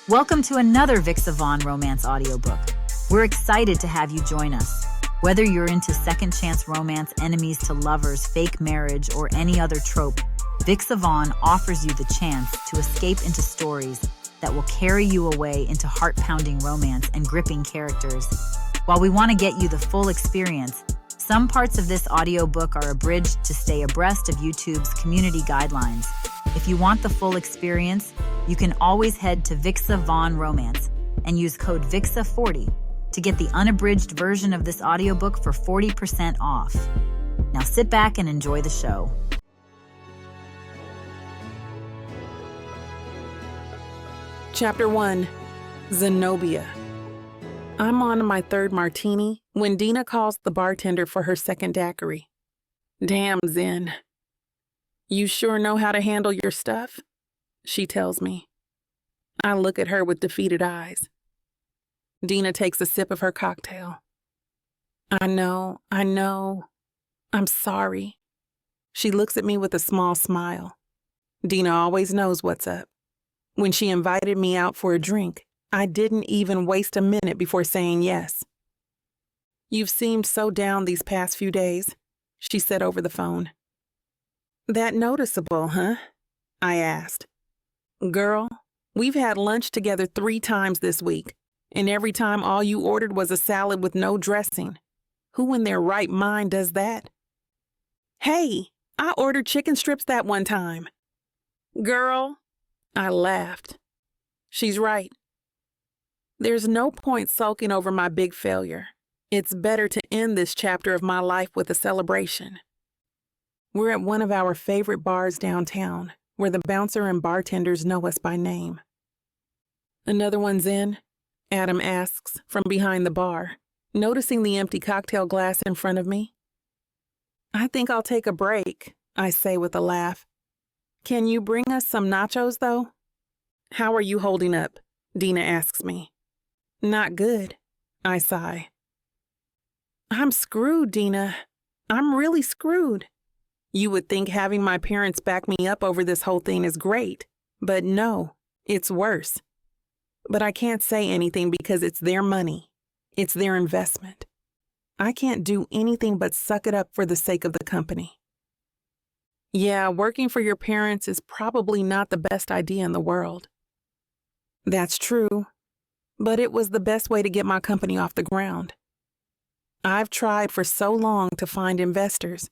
Welcome to another Vixa Vaughn romance audiobook. We're excited to have you join us. Whether you're into second chance romance, enemies to lovers, fake marriage, or any other trope, Vixa Vaughn offers you the chance to escape into stories that will carry you away into heart-pounding romance and gripping characters. While we want to get you the full experience, some parts of this audiobook are abridged to stay abreast of YouTube's community guidelines. If you want the full experience, you can always head to Vixa Vaughn Romance and use code VIXA40 to get the unabridged version of this audiobook for 40% off. Now sit back and enjoy the show. Chapter 1, Zenobia. I'm on my third martini when Dina calls the bartender for her second daiquiri. Damn, Zen. You sure know how to handle your stuff? She tells me. I look at her with defeated eyes. Dina takes a sip of her cocktail. I know. I'm sorry. She looks at me with a small smile. Dina always knows what's up. When she invited me out for a drink, I didn't even waste a minute before saying yes. You've seemed so down these past few days, she said over the phone. That noticeable, huh? I asked. Girl, we've had lunch together 3 times this week, and every time all you ordered was a salad with no dressing. Who in their right mind does that? Hey, I ordered chicken strips that one time. Girl, I laughed. She's right. There's no point sulking over my big failure. It's better to end this chapter of my life with a celebration. We're at one of our favorite bars downtown, where the bouncer and bartenders know us by name. Another one's in? Adam asks from behind the bar, noticing the empty cocktail glass in front of me. I think I'll take a break, I say with a laugh. Can you bring us some nachos, though? How are you holding up? Dina asks me. Not good, I sigh. I'm screwed, Dina. I'm really screwed. You would think having my parents back me up over this whole thing is great, but no, it's worse. But I can't say anything because it's their money. It's their investment. I can't do anything but suck it up for the sake of the company. Yeah, working for your parents is probably not the best idea in the world. That's true, but it was the best way to get my company off the ground. I've tried for so long to find investors,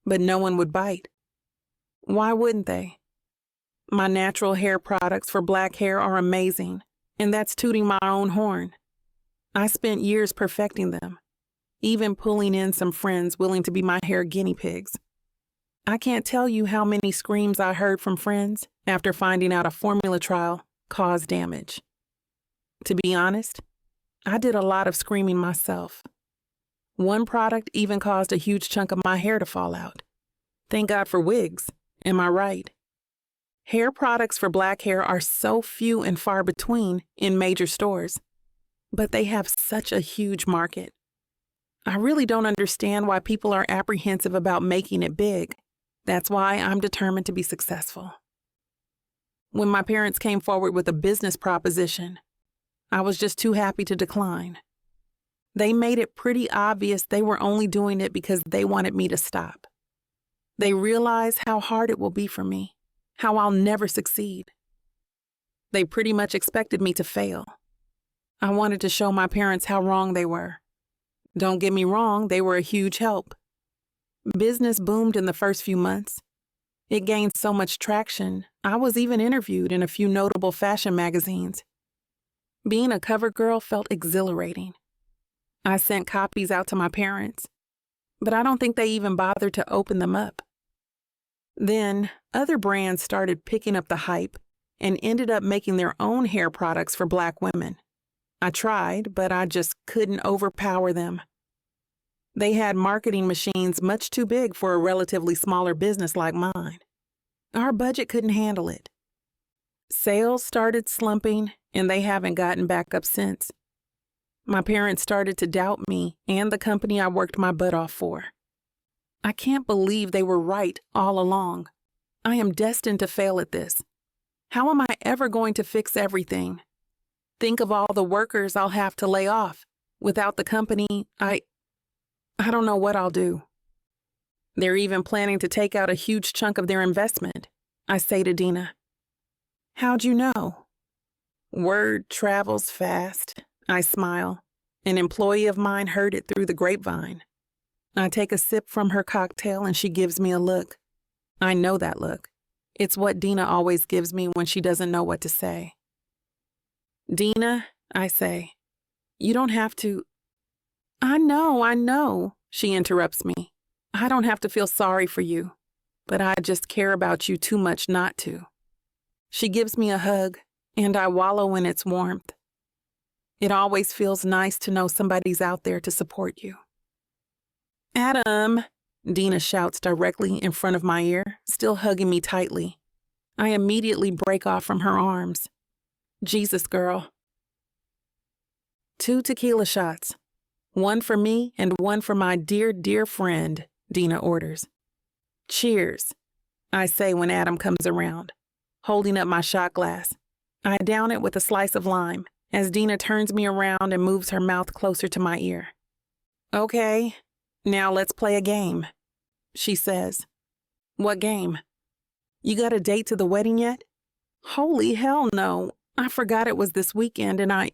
but no one would bite. Why wouldn't they? My natural hair products for black hair are amazing, and that's tooting my own horn. I spent years perfecting them, even pulling in some friends willing to be my hair guinea pigs. I can't tell you how many screams I heard from friends after finding out a formula trial caused damage. To be honest, I did a lot of screaming myself. One product even caused a huge chunk of my hair to fall out. Thank God for wigs, am I right? Hair products for black hair are so few and far between in major stores, but they have such a huge market. I really don't understand why people are apprehensive about making it big. That's why I'm determined to be successful. When my parents came forward with a business proposition, I was just too happy to decline. They made it pretty obvious they were only doing it because they wanted me to stop. They realize how hard it will be for me, how I'll never succeed. They pretty much expected me to fail. I wanted to show my parents how wrong they were. Don't get me wrong, they were a huge help. Business boomed in the first few months. It gained so much traction, I was even interviewed in a few notable fashion magazines. Being a cover girl felt exhilarating. I sent copies out to my parents, but I don't think they even bothered to open them up. Then, other brands started picking up the hype and ended up making their own hair products for black women. I tried, but I just couldn't overpower them. They had marketing machines much too big for a relatively smaller business like mine. Our budget couldn't handle it. Sales started slumping, and they haven't gotten back up since. My parents started to doubt me and the company I worked my butt off for. I can't believe they were right all along. I am destined to fail at this. How am I ever going to fix everything? Think of all the workers I'll have to lay off. Without the company, I don't know what I'll do. They're even planning to take out a huge chunk of their investment, I say to Dina. How'd you know? Word travels fast, I smile. An employee of mine heard it through the grapevine. I take a sip from her cocktail and she gives me a look. I know that look. It's what Dina always gives me when she doesn't know what to say. Dina, I say, you don't have to. I know, she interrupts me. I don't have to feel sorry for you, but I just care about you too much not to. She gives me a hug, and I wallow in its warmth. It always feels nice to know somebody's out there to support you. Adam, Dina shouts directly in front of my ear, still hugging me tightly. I immediately break off from her arms. Jesus, girl. 2 tequila shots. 1 for me and 1 for my dear, dear friend, Dina orders. Cheers, I say when Adam comes around, holding up my shot glass. I down it with a slice of lime as Dina turns me around and moves her mouth closer to my ear. Okay, now let's play a game, she says. What game? You got a date to the wedding yet? Holy hell no. I forgot it was this weekend and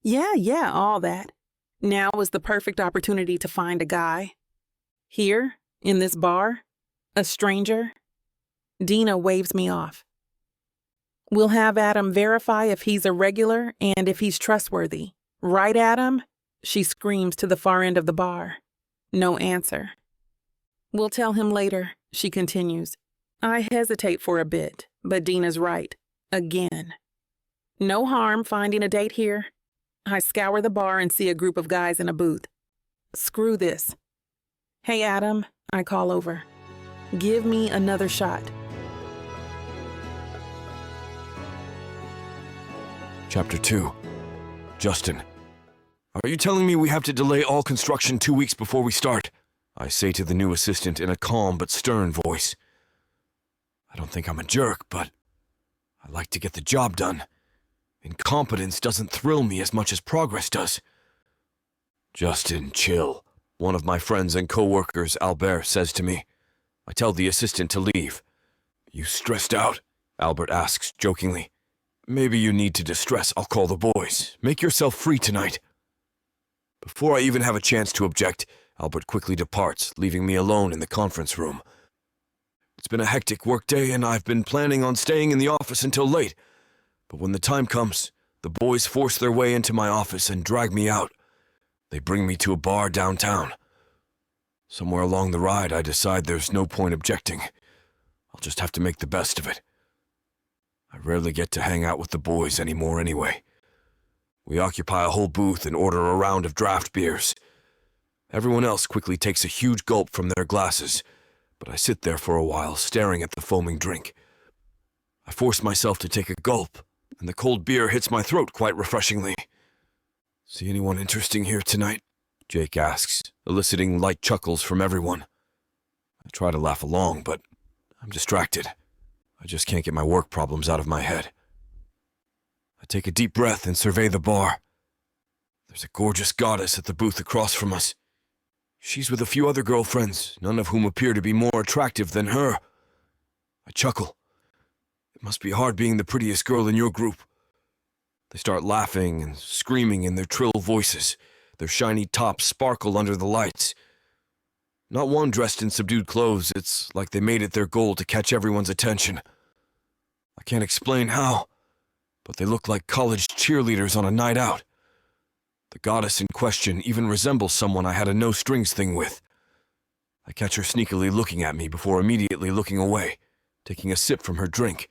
Yeah, all that. Now is the perfect opportunity to find a guy. Here, in this bar, a stranger. Dina waves me off. We'll have Adam verify if he's a regular and if he's trustworthy. Right, Adam? She screams to the far end of the bar. No answer. We'll tell him later, she continues. I hesitate for a bit, but Dina's right. Again. No harm finding a date here. I scour the bar and see a group of guys in a booth. Screw this. Hey, Adam, I call over. Give me another shot. Chapter 2. Justin. Are you telling me we have to delay all construction 2 weeks before we start? I say to the new assistant in a calm but stern voice. I don't think I'm a jerk, but I like to get the job done. Incompetence doesn't thrill me as much as progress does. Justin, chill. One of my friends and co-workers, Albert, says to me. I tell the assistant to leave. You stressed out? Albert asks jokingly. Maybe you need to distress. I'll call the boys. Make yourself free tonight. Before I even have a chance to object, Albert quickly departs, leaving me alone in the conference room. It's been a hectic workday, and I've been planning on staying in the office until late. But when the time comes, the boys force their way into my office and drag me out. They bring me to a bar downtown. Somewhere along the ride, I decide there's no point objecting. I'll just have to make the best of it. I rarely get to hang out with the boys anymore anyway. We occupy a whole booth and order a round of draft beers. Everyone else quickly takes a huge gulp from their glasses, but I sit there for a while staring at the foaming drink. I force myself to take a gulp, and the cold beer hits my throat quite refreshingly. See anyone interesting here tonight? Jake asks, eliciting light chuckles from everyone. I try to laugh along, but I'm distracted. I just can't get my work problems out of my head. I take a deep breath and survey the bar. There's a gorgeous goddess at the booth across from us. She's with a few other girlfriends, none of whom appear to be more attractive than her. I chuckle. It must be hard being the prettiest girl in your group. They start laughing and screaming in their trill voices. Their shiny tops sparkle under the lights. Not one dressed in subdued clothes. It's like they made it their goal to catch everyone's attention. I can't explain how, but they look like college cheerleaders on a night out. The goddess in question even resembles someone I had a no-strings thing with. I catch her sneakily looking at me before immediately looking away, taking a sip from her drink.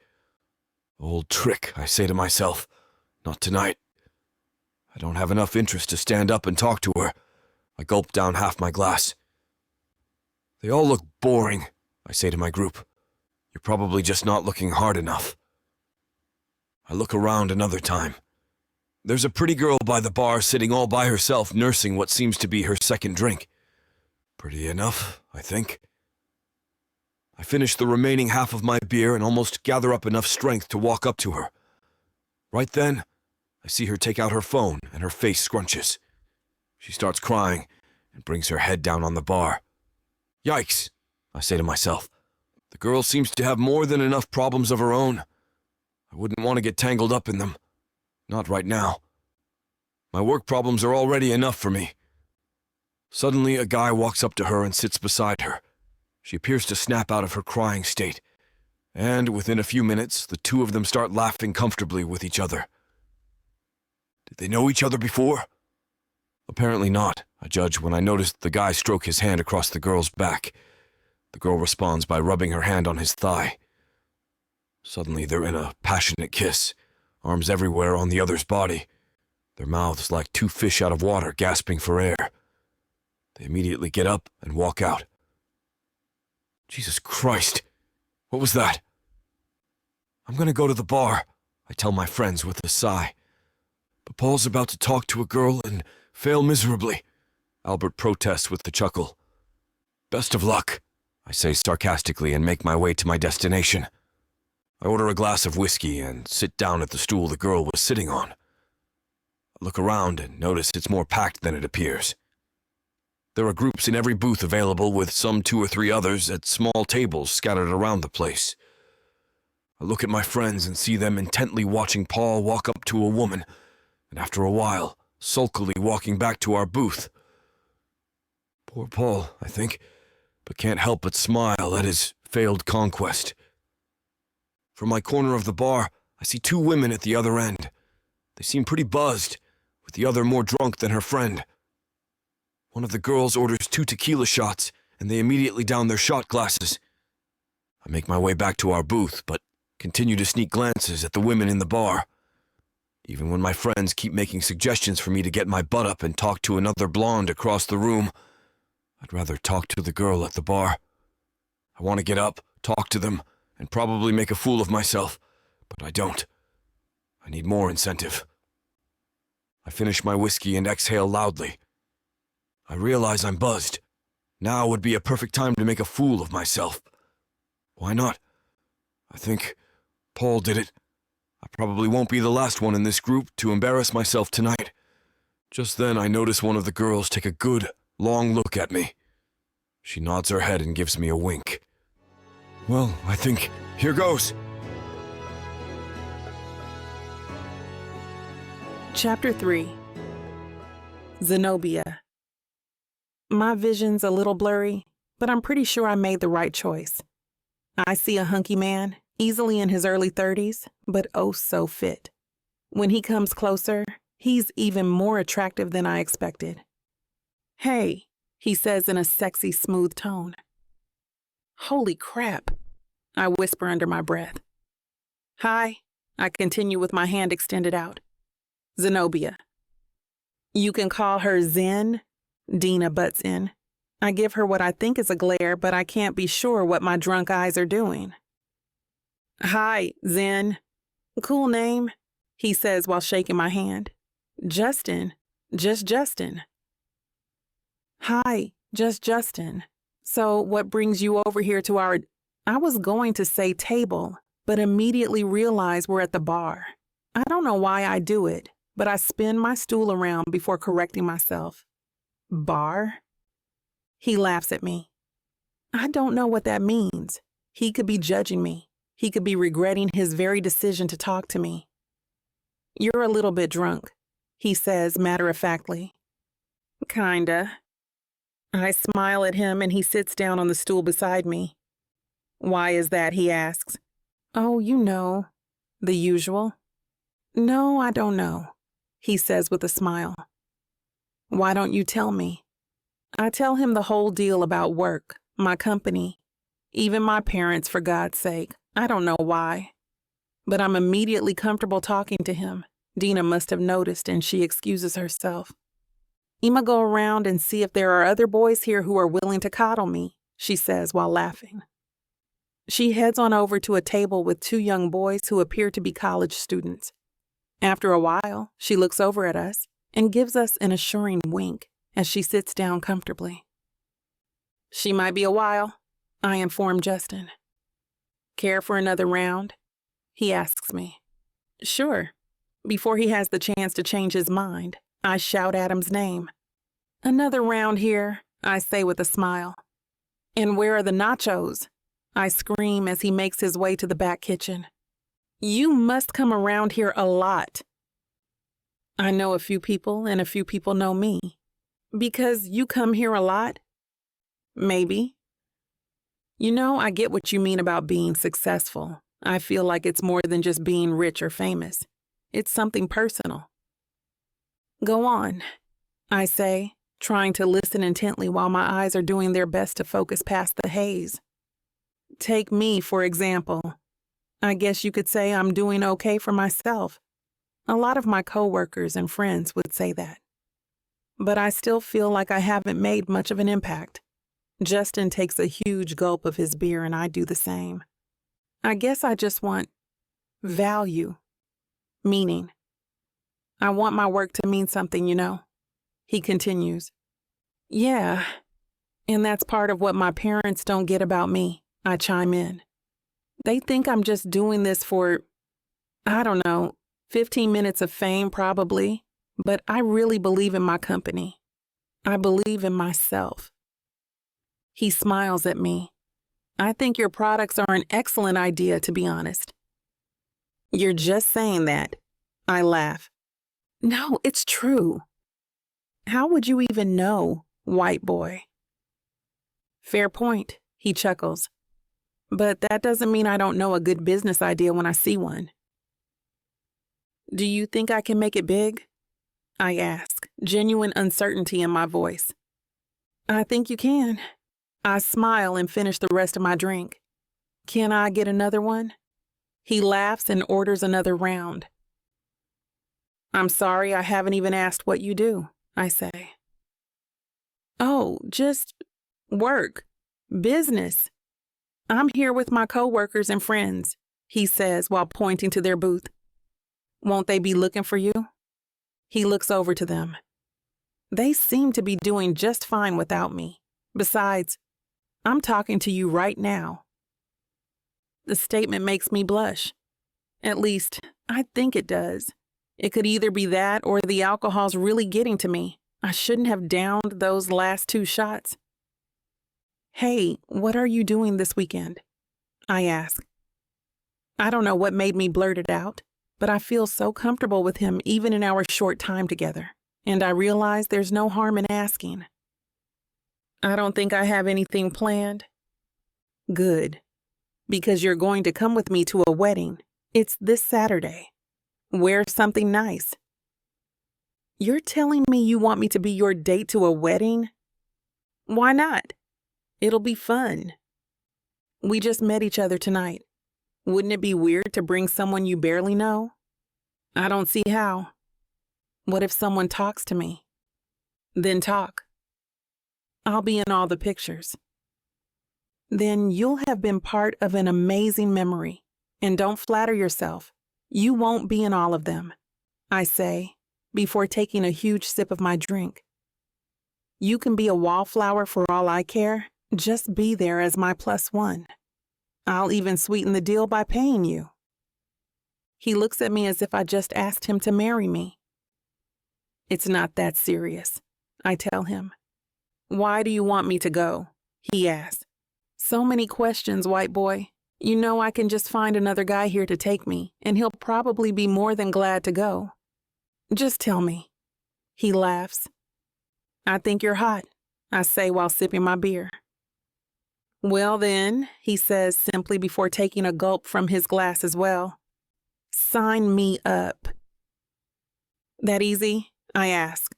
Old trick, I say to myself. Not tonight. I don't have enough interest to stand up and talk to her. I gulp down half my glass. They all look boring, I say to my group. You're probably just not looking hard enough. I look around another time. There's a pretty girl by the bar sitting all by herself nursing what seems to be her second drink. Pretty enough, I think. I finish the remaining half of my beer and almost gather up enough strength to walk up to her. Right then, I see her take out her phone and her face scrunches. She starts crying and brings her head down on the bar. Yikes, I say to myself. The girl seems to have more than enough problems of her own. I wouldn't want to get tangled up in them. Not right now. My work problems are already enough for me. Suddenly, a guy walks up to her and sits beside her. She appears to snap out of her crying state, and within a few minutes, the two of them start laughing comfortably with each other. Did they know each other before? Apparently not, I judge when I notice the guy stroke his hand across the girl's back. The girl responds by rubbing her hand on his thigh. Suddenly, they're in a passionate kiss, arms everywhere on the other's body, their mouths like two fish out of water gasping for air. They immediately get up and walk out. Jesus Christ, what was that? I'm gonna go to the bar, I tell my friends with a sigh. But Paul's about to talk to a girl and fail miserably, Albert protests with a chuckle. Best of luck, I say sarcastically and make my way to my destination. I order a glass of whiskey and sit down at the stool the girl was sitting on. I look around and notice it's more packed than it appears. There are groups in every booth available, with some 2 or 3 others at small tables scattered around the place. I look at my friends and see them intently watching Paul walk up to a woman, and after a while, sulkily walking back to our booth. Poor Paul, I think, but can't help but smile at his failed conquest. From my corner of the bar, I see 2 women at the other end. They seem pretty buzzed, with the other more drunk than her friend. One of the girls orders 2 tequila shots, and they immediately down their shot glasses. I make my way back to our booth, but continue to sneak glances at the women in the bar. Even when my friends keep making suggestions for me to get my butt up and talk to another blonde across the room, I'd rather talk to the girl at the bar. I want to get up, talk to them, and probably make a fool of myself, but I don't. I need more incentive. I finish my whiskey and exhale loudly. I realize I'm buzzed. Now would be a perfect time to make a fool of myself. Why not? I think Paul did it. I probably won't be the last one in this group to embarrass myself tonight. Just then I notice one of the girls take a good, long look at me. She nods her head and gives me a wink. Well, I think here goes. Chapter 3. Zenobia. My vision's a little blurry, but I'm pretty sure I made the right choice. I see a hunky man, easily in his early 30s, but oh so fit. When he comes closer, he's even more attractive than I expected. Hey, he says in a sexy, smooth tone. Holy crap, I whisper under my breath. Hi, I continue with my hand extended out. Zenobia. You can call her Zen, Dina butts in. I give her what I think is a glare, but I can't be sure what my drunk eyes are doing. Hi, Zen. Cool name, he says while shaking my hand. Justin, just Justin. Hi, just Justin. So what brings you over here to our... I was going to say table, but immediately realized we're at the bar. I don't know why I do it, but I spin my stool around before correcting myself. Bar? He laughs at me. I don't know what that means. He could be judging me. He could be regretting his very decision to talk to me. You're a little bit drunk, he says matter-of-factly. Kinda. I smile at him and he sits down on the stool beside me. Why is that, he asks. Oh, you know, the usual. No, I don't know, he says with a smile. Why don't you tell me? I tell him the whole deal about work, my company, even my parents, for God's sake. I don't know why. But I'm immediately comfortable talking to him. Dina must have noticed and she excuses herself. I'ma go around and see if there are other boys here who are willing to coddle me, she says while laughing. She heads on over to a table with 2 young boys who appear to be college students. After a while, she looks over at us and gives us an assuring wink as she sits down comfortably. She might be a while, I inform Justin. Care for another round? He asks me. Sure. Before he has the chance to change his mind, I shout Adam's name. "Another round here," I say with a smile. "And where are the nachos?" I scream as he makes his way to the back kitchen. "You must come around here a lot." I know a few people and a few people know me. "Because you come here a lot?" "Maybe." "You know, I get what you mean about being successful. I feel like it's more than just being rich or famous. It's something personal." "Go on," I say, trying to listen intently while my eyes are doing their best to focus past the haze. "Take me, for example. I guess you could say I'm doing okay for myself. A lot of my coworkers and friends would say that. But I still feel like I haven't made much of an impact." Justin takes a huge gulp of his beer and I do the same. "I guess I just want value, meaning. I want my work to mean something, you know." He continues. "Yeah, and that's part of what my parents don't get about me," I chime in. "They think I'm just doing this for, I don't know, 15 minutes of fame probably, but I really believe in my company. I believe in myself." He smiles at me. "I think your products are an excellent idea, to be honest." "You're just saying that." I laugh. "No, it's true." "How would you even know, white boy?" "Fair point," he chuckles. "But that doesn't mean I don't know a good business idea when I see one." "Do you think I can make it big?" I ask, genuine uncertainty in my voice. "I think you can." I smile and finish the rest of my drink. "Can I get another one?" He laughs and orders another round. "I'm sorry, I haven't even asked what you do," I say. "Oh, just work. Business. I'm here with my coworkers and friends," he says while pointing to their booth. "Won't they be looking for you?" He looks over to them. They seem to be doing just fine without me. Besides, I'm talking to you right now. The statement makes me blush. At least, I think it does. It could either be that or the alcohol's really getting to me. I shouldn't have downed those last 2 shots. "Hey, what are you doing this weekend?" I ask. I don't know what made me blurt it out, but I feel so comfortable with him even in our short time together, and I realize there's no harm in asking. "I don't think I have anything planned." "Good, because you're going to come with me to a wedding. It's this Saturday. Wear something nice." "You're telling me you want me to be your date to a wedding?" "Why not? It'll be fun." "We just met each other tonight. Wouldn't it be weird to bring someone you barely know?" "I don't see how." "What if someone talks to me?" "Then talk." "I'll be in all the pictures." "Then you'll have been part of an amazing memory. And don't flatter yourself. You won't be in all of them," I say, before taking a huge sip of my drink. "You can be a wallflower for all I care. Just be there as my +1. I'll even sweeten the deal by paying you." He looks at me as if I just asked him to marry me. "It's not that serious," I tell him. "Why do you want me to go?" he asks. "So many questions, white boy. You know I can just find another guy here to take me, and he'll probably be more than glad to go. Just tell me." He laughs. "I think you're hot," I say while sipping my beer. "Well then," he says simply before taking a gulp from his glass as well. "Sign me up." "That easy?" I ask.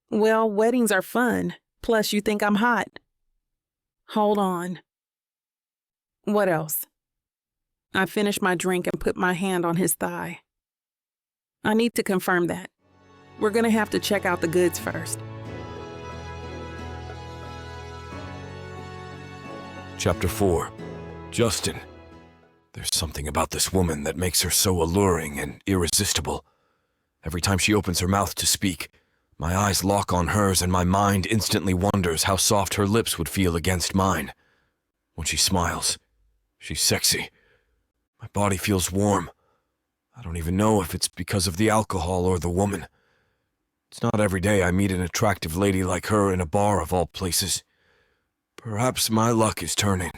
"Well, weddings are fun. Plus, you think I'm hot." "Hold on." "What else?" I finish my drink and put my hand on his thigh. "I need to confirm that. We're gonna have to check out the goods first." Chapter 4. Justin. There's something about this woman that makes her so alluring and irresistible. Every time she opens her mouth to speak, my eyes lock on hers and my mind instantly wonders how soft her lips would feel against mine. When she smiles, she's sexy. My body feels warm. I don't even know if it's because of the alcohol or the woman. It's not every day I meet an attractive lady like her in a bar of all places. Perhaps my luck is turning.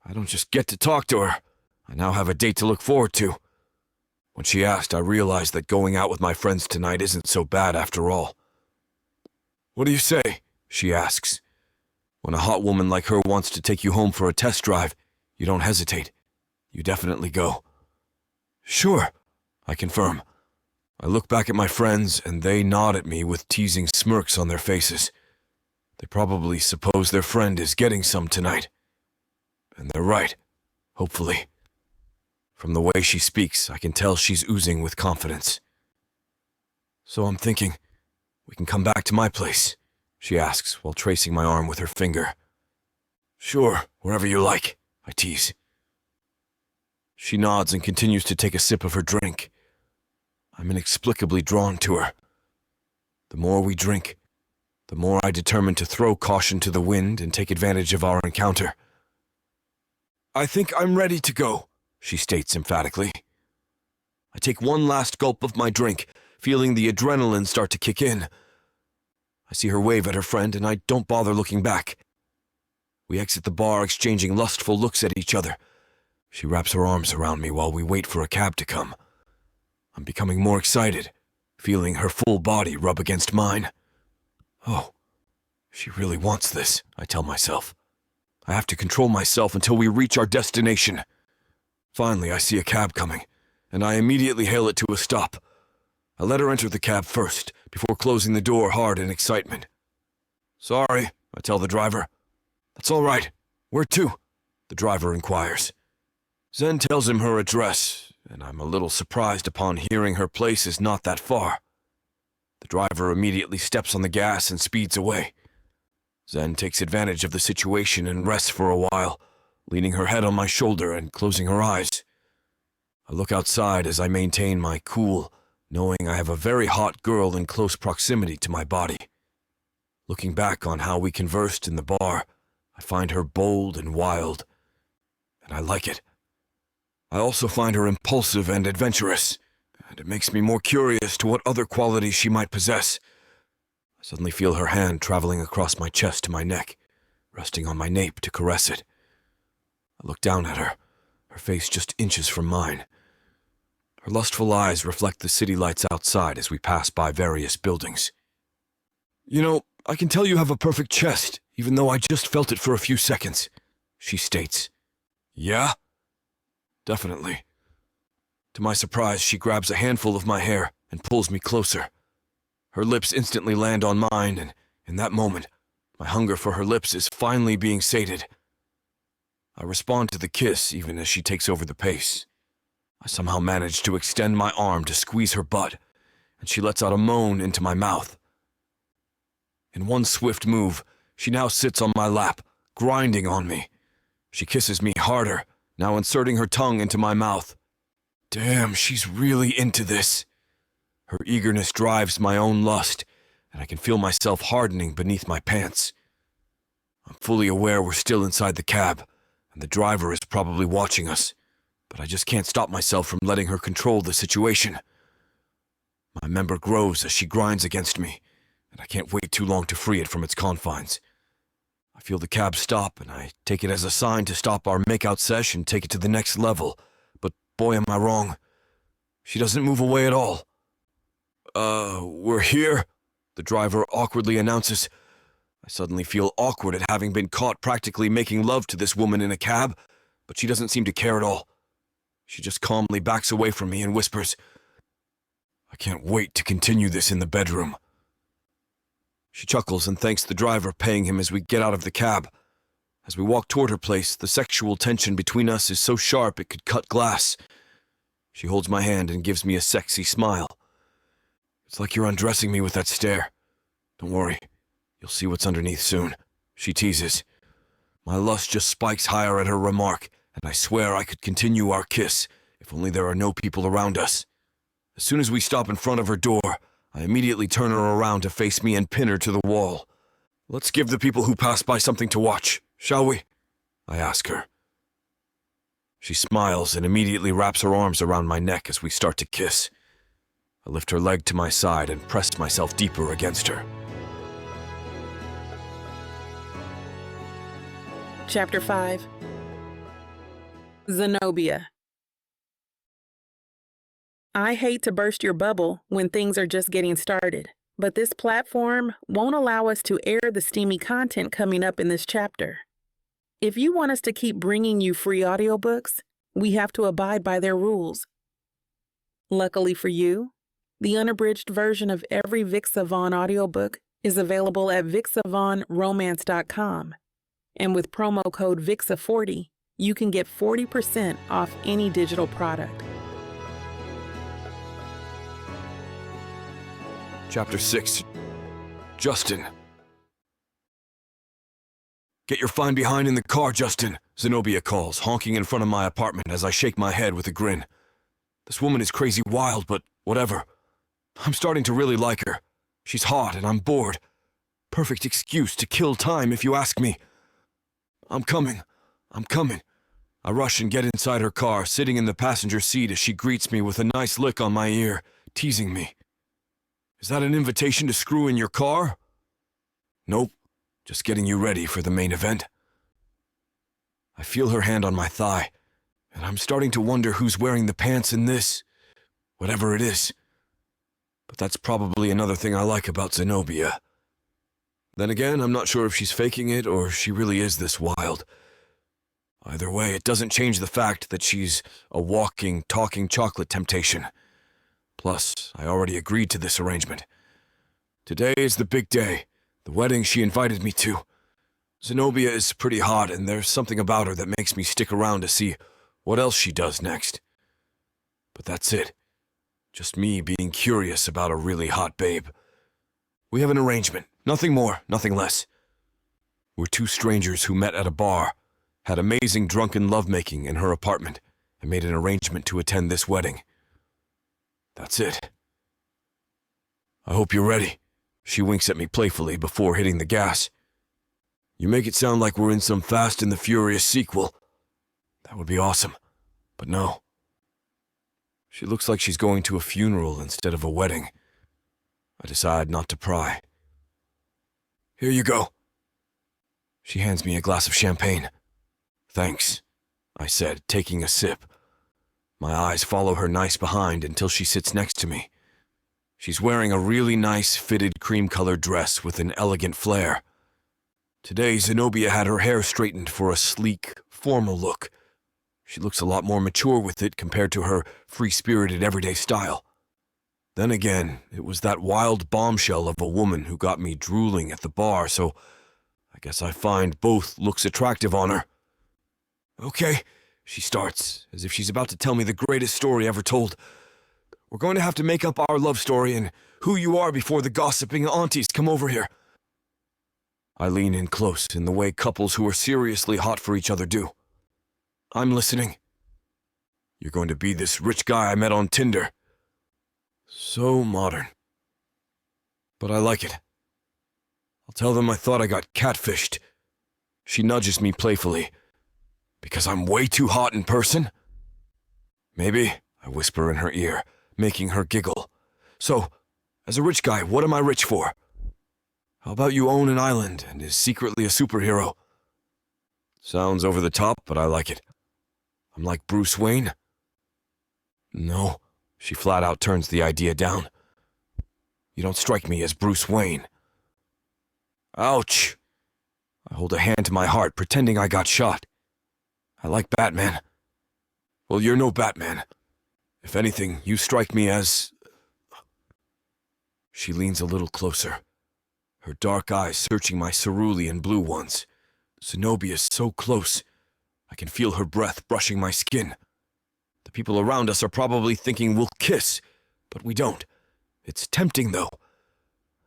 I don't just get to talk to her. I now have a date to look forward to. When she asked, I realized that going out with my friends tonight isn't so bad after all. "What do you say?" she asks. When a hot woman like her wants to take you home for a test drive, you don't hesitate. You definitely go. "Sure," I confirm. I look back at my friends, and they nod at me with teasing smirks on their faces. They probably suppose their friend is getting some tonight. And they're right, hopefully. From the way she speaks, I can tell she's oozing with confidence. "So I'm thinking, we can come back to my place," she asks while tracing my arm with her finger. "Sure, wherever you like," I tease. She nods and continues to take a sip of her drink. I'm inexplicably drawn to her. The more we drink, the more I determine to throw caution to the wind and take advantage of our encounter. "I think I'm ready to go," she states emphatically. I take one last gulp of my drink, feeling the adrenaline start to kick in. I see her wave at her friend, and I don't bother looking back. We exit the bar, exchanging lustful looks at each other. She wraps her arms around me while we wait for a cab to come. I'm becoming more excited, feeling her full body rub against mine. Oh, she really wants this, I tell myself. I have to control myself until we reach our destination. Finally, I see a cab coming, and I immediately hail it to a stop. I let her enter the cab first, before closing the door hard in excitement. "Sorry," I tell the driver. "That's all right. Where to?" the driver inquires. Zen tells him her address, and I'm a little surprised upon hearing her place is not that far. The driver immediately steps on the gas and speeds away. Zen takes advantage of the situation and rests for a while, leaning her head on my shoulder and closing her eyes. I look outside as I maintain my cool, knowing I have a very hot girl in close proximity to my body. Looking back on how we conversed in the bar, I find her bold and wild, and I like it. I also find her impulsive and adventurous, and it makes me more curious to what other qualities she might possess. I suddenly feel her hand traveling across my chest to my neck, resting on my nape to caress it. I look down at her, her face just inches from mine. Her lustful eyes reflect the city lights outside as we pass by various buildings. "You know, I can tell you have a perfect chest, even though I just felt it for a few seconds," she states. "Yeah?" "Definitely." To my surprise, she grabs a handful of my hair and pulls me closer. Her lips instantly land on mine, and in that moment, my hunger for her lips is finally being sated. I respond to the kiss even as she takes over the pace. I somehow manage to extend my arm to squeeze her butt, and she lets out a moan into my mouth. In one swift move, she now sits on my lap, grinding on me. She kisses me harder, now inserting her tongue into my mouth. Damn, she's really into this. Her eagerness drives my own lust, and I can feel myself hardening beneath my pants. I'm fully aware we're still inside the cab, and the driver is probably watching us, but I just can't stop myself from letting her control the situation. My member grows as she grinds against me, and I can't wait too long to free it from its confines. I feel the cab stop, and I take it as a sign to stop our make-out sesh and take it to the next level, but boy am I wrong. She doesn't move away at all. We're here," the driver awkwardly announces. I suddenly feel awkward at having been caught practically making love to this woman in a cab, but she doesn't seem to care at all. She just calmly backs away from me and whispers, "I can't wait to continue this in the bedroom." She chuckles and thanks the driver, paying him as we get out of the cab. As we walk toward her place, the sexual tension between us is so sharp it could cut glass. She holds my hand and gives me a sexy smile. "It's like you're undressing me with that stare. Don't worry, you'll see what's underneath soon," she teases. My lust just spikes higher at her remark, and I swear I could continue our kiss, if only there are no people around us. As soon as we stop in front of her door, I immediately turn her around to face me and pin her to the wall. "Let's give the people who pass by something to watch, shall we?" I ask her. She smiles and immediately wraps her arms around my neck as we start to kiss. I lift her leg to my side and press myself deeper against her. Chapter 5. Zenobia. I hate to burst your bubble when things are just getting started, but this platform won't allow us to air the steamy content coming up in this chapter. If you want us to keep bringing you free audiobooks, we have to abide by their rules. Luckily for you, the unabridged version of every Vic Savon audiobook is available at VicSavonRomance.com. And with promo code VIXA40, you can get 40% off any digital product. Chapter 6. Justin. Get your fine behind in the car, Justin, Zenobia calls, honking in front of my apartment as I shake my head with a grin. This woman is crazy wild, but whatever. I'm starting to really like her. She's hot and I'm bored. Perfect excuse to kill time if you ask me. I'm coming. I rush and get inside her car, sitting in the passenger seat as she greets me with a nice lick on my ear, teasing me. Is that an invitation to screw in your car? Nope, just getting you ready for the main event. I feel her hand on my thigh, and I'm starting to wonder who's wearing the pants in this, whatever it is. But that's probably another thing I like about Zenobia. Then again, I'm not sure if she's faking it or she really is this wild. Either way, it doesn't change the fact that she's a walking, talking chocolate temptation. Plus, I already agreed to this arrangement. Today is the big day, the wedding she invited me to. Zenobia is pretty hot, and there's something about her that makes me stick around to see what else she does next. But that's it. Just me being curious about a really hot babe. We have an arrangement. Nothing more, nothing less. We're two strangers who met at a bar, had amazing drunken lovemaking in her apartment, and made an arrangement to attend this wedding. That's it. I hope you're ready. She winks at me playfully before hitting the gas. You make it sound like we're in some Fast and the Furious sequel. That would be awesome, but no. She looks like she's going to a funeral instead of a wedding. I decide not to pry. Here you go. She hands me a glass of champagne. Thanks, I said, taking a sip. My eyes follow her nice behind until she sits next to me. She's wearing a really nice fitted cream-colored dress with an elegant flair. Today, Zenobia had her hair straightened for a sleek, formal look. She looks a lot more mature with it compared to her free-spirited everyday style. Then again, it was that wild bombshell of a woman who got me drooling at the bar, so I guess I find both looks attractive on her. Okay, she starts, as if she's about to tell me the greatest story ever told. We're going to have to make up our love story and who you are before the gossiping aunties come over here. I lean in close in the way couples who are seriously hot for each other do. I'm listening. You're going to be this rich guy I met on Tinder. So modern. But I like it. I'll tell them I thought I got catfished. She nudges me playfully. Because I'm way too hot in person? Maybe, I whisper in her ear, making her giggle. So, as a rich guy, what am I rich for? How about you own an island and is secretly a superhero? Sounds over the top, but I like it. I'm like Bruce Wayne? No, she flat out turns the idea down. You don't strike me as Bruce Wayne. Ouch! I hold a hand to my heart, pretending I got shot. I like Batman. Well, you're no Batman. If anything, you strike me as... She leans a little closer, her dark eyes searching my cerulean blue ones. Zenobia's so close. I can feel her breath brushing my skin. The people around us are probably thinking we'll kiss, but we don't. It's tempting, though.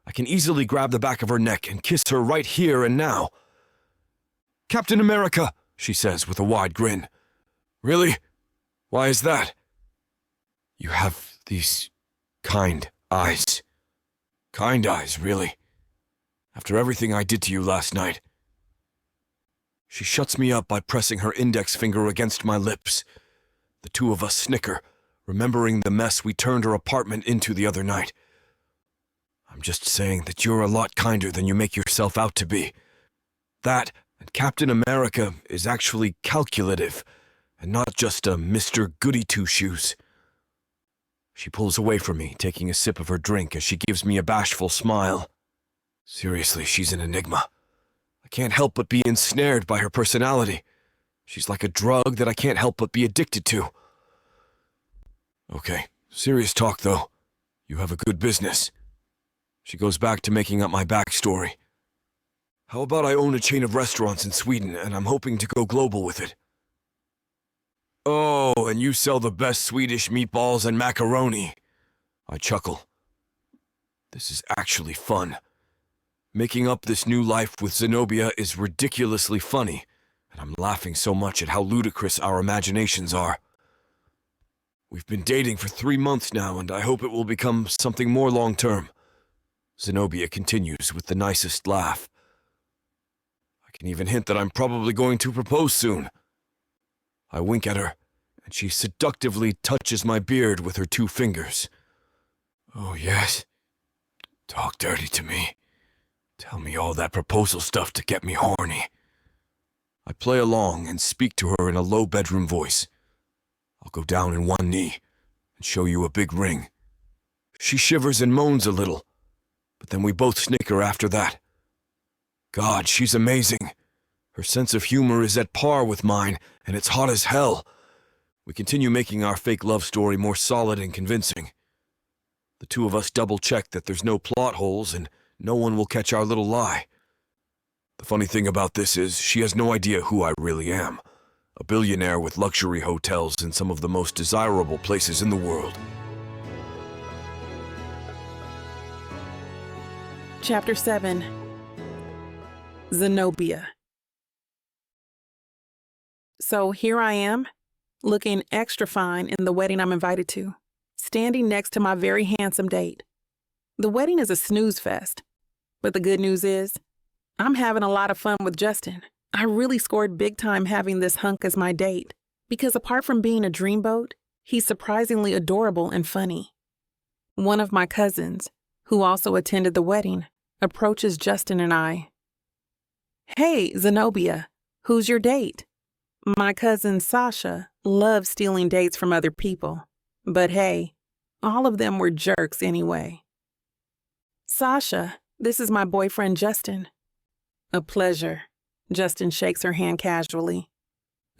I can easily grab the back of her neck and kiss her right here and now. Captain America, she says with a wide grin. Really? Why is that? You have these kind eyes. Kind eyes, really. After everything I did to you last night. She shuts me up by pressing her index finger against my lips. The two of us snicker, remembering the mess we turned her apartment into the other night. I'm just saying that you're a lot kinder than you make yourself out to be. That and Captain America is actually calculative, and not just a Mr. Goody-Two-Shoes. She pulls away from me, taking a sip of her drink as she gives me a bashful smile. Seriously, she's an enigma. I can't help but be ensnared by her personality. She's like a drug that I can't help but be addicted to. Okay, serious talk though. You have a good business. She goes back to making up my backstory. How about I own a chain of restaurants in Sweden and I'm hoping to go global with it? Oh, and you sell the best Swedish meatballs and macaroni. I chuckle. This is actually fun. Making up this new life with Zenobia is ridiculously funny, and I'm laughing so much at how ludicrous our imaginations are. We've been dating for 3 months now, and I hope it will become something more long-term. Zenobia continues with the nicest laugh. I can even hint that I'm probably going to propose soon. I wink at her, and she seductively touches my beard with her 2 fingers. Oh yes, talk dirty to me. Tell me all that proposal stuff to get me horny. I play along and speak to her in a low bedroom voice. I'll go down in one knee and show you a big ring. She shivers and moans a little, but then we both snicker after that. God, she's amazing. Her sense of humor is at par with mine, and it's hot as hell. We continue making our fake love story more solid and convincing. The two of us double-check that there's no plot holes and no one will catch our little lie. The funny thing about this is she has no idea who I really am. A billionaire with luxury hotels in some of the most desirable places in the world. Chapter 7. Zenobia. So here I am, looking extra fine in the wedding I'm invited to, standing next to my very handsome date. The wedding is a snooze fest, but the good news is, I'm having a lot of fun with Justin. I really scored big time having this hunk as my date, because apart from being a dreamboat, he's surprisingly adorable and funny. One of my cousins, who also attended the wedding, approaches Justin and I. Hey, Zenobia, who's your date? My cousin Sasha loves stealing dates from other people, but hey, all of them were jerks anyway. Sasha, this is my boyfriend Justin. A pleasure. Justin shakes her hand casually.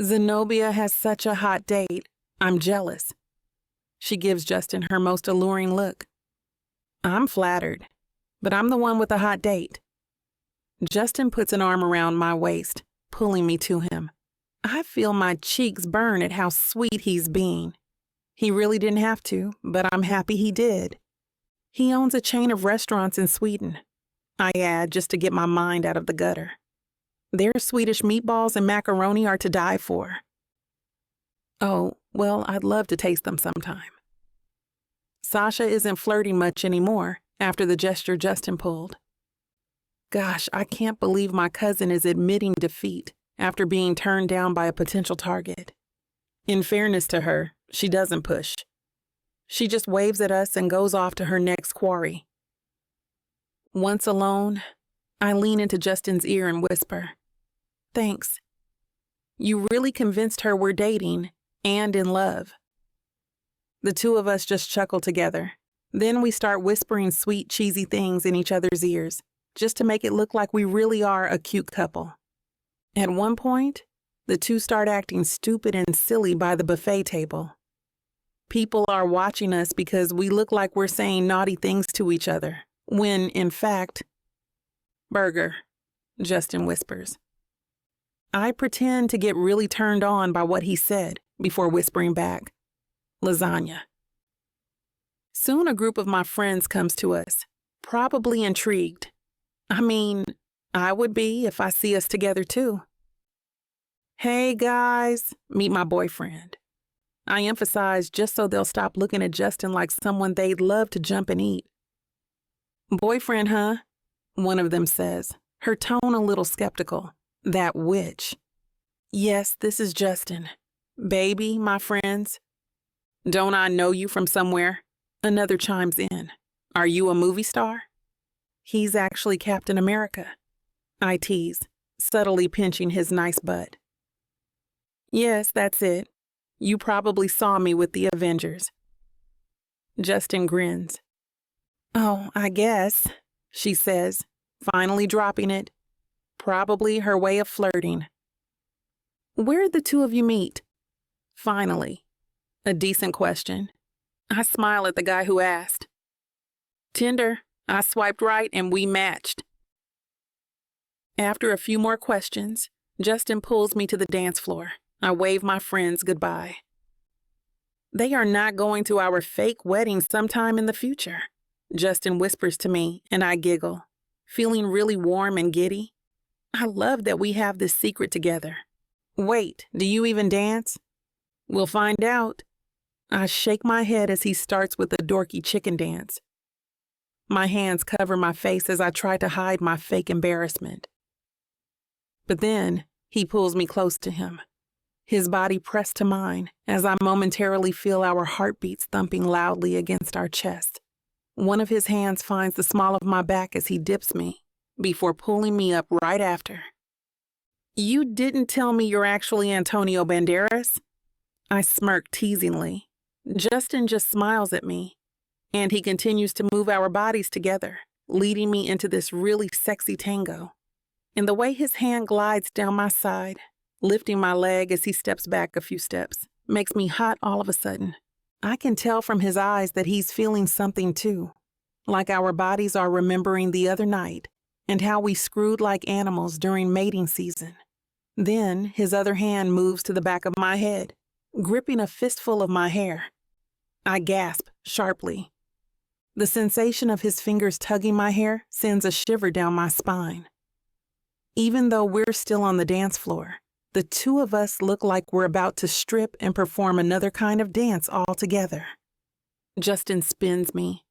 Zenobia has such a hot date. I'm jealous. She gives Justin her most alluring look. I'm flattered, but I'm the one with a hot date. Justin puts an arm around my waist, pulling me to him. I feel my cheeks burn at how sweet he's being. He really didn't have to, but I'm happy he did. He owns a chain of restaurants in Sweden, I add just to get my mind out of the gutter. Their Swedish meatballs and macaroni are to die for. Oh, well, I'd love to taste them sometime. Sasha isn't flirting much anymore after the gesture Justin pulled. Gosh, I can't believe my cousin is admitting defeat after being turned down by a potential target. In fairness to her, she doesn't push. She just waves at us and goes off to her next quarry. Once alone, I lean into Justin's ear and whisper, "Thanks. You really convinced her we're dating and in love." The two of us just chuckle together. Then we start whispering sweet, cheesy things in each other's ears, just to make it look like we really are a cute couple. At one point, the two start acting stupid and silly by the buffet table. People are watching us because we look like we're saying naughty things to each other, when, in fact, "Burger," Justin whispers. I pretend to get really turned on by what he said before whispering back, "Lasagna." Soon a group of my friends comes to us, probably intrigued. I mean, I would be if I see us together too. "Hey guys, meet my boyfriend." I emphasize just so they'll stop looking at Justin like someone they'd love to jump and eat. "Boyfriend, huh?" one of them says, her tone a little skeptical. That witch. Yes, this is Justin. Baby, my friends. Don't I know you from somewhere? Another chimes in. Are you a movie star? He's actually Captain America. I tease, subtly pinching his nice butt. Yes, that's it. You probably saw me with the Avengers. Justin grins. Oh, I guess, she says, finally dropping it. Probably her way of flirting. Where'd the two of you meet? Finally. A decent question. I smile at the guy who asked. Tinder. I swiped right and we matched. After a few more questions, Justin pulls me to the dance floor. I wave my friends goodbye. They are not going to our fake wedding sometime in the future, Justin whispers to me, and I giggle, feeling really warm and giddy. I love that we have this secret together. Wait, do you even dance? We'll find out. I shake my head as he starts with a dorky chicken dance. My hands cover my face as I try to hide my fake embarrassment. But then he pulls me close to him, his body pressed to mine as I momentarily feel our heartbeats thumping loudly against our chest. One of his hands finds the small of my back as he dips me, before pulling me up right after. You didn't tell me you're actually Antonio Banderas? I smirk teasingly. Justin just smiles at me, and he continues to move our bodies together, leading me into this really sexy tango. And the way his hand glides down my side, lifting my leg as he steps back a few steps, makes me hot all of a sudden. I can tell from his eyes that he's feeling something too, like our bodies are remembering the other night and how we screwed like animals during mating season. Then his other hand moves to the back of my head, gripping a fistful of my hair. I gasp sharply. The sensation of his fingers tugging my hair sends a shiver down my spine. Even though we're still on the dance floor, the two of us look like we're about to strip and perform another kind of dance all together. Justin spins me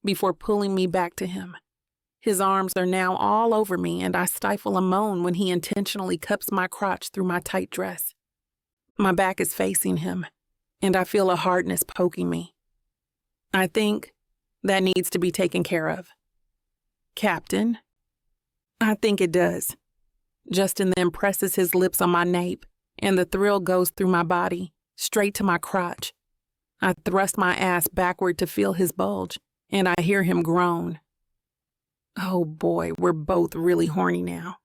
before pulling me back to him. His arms are now all over me, and I stifle a moan when he intentionally cups my crotch through my tight dress. My back is facing him, and I feel a hardness poking me. I think that needs to be taken care of. Captain? I think it does. Justin then presses his lips on my nape, and the thrill goes through my body, straight to my crotch. I thrust my ass backward to feel his bulge, and I hear him groan. Oh boy, we're both really horny now.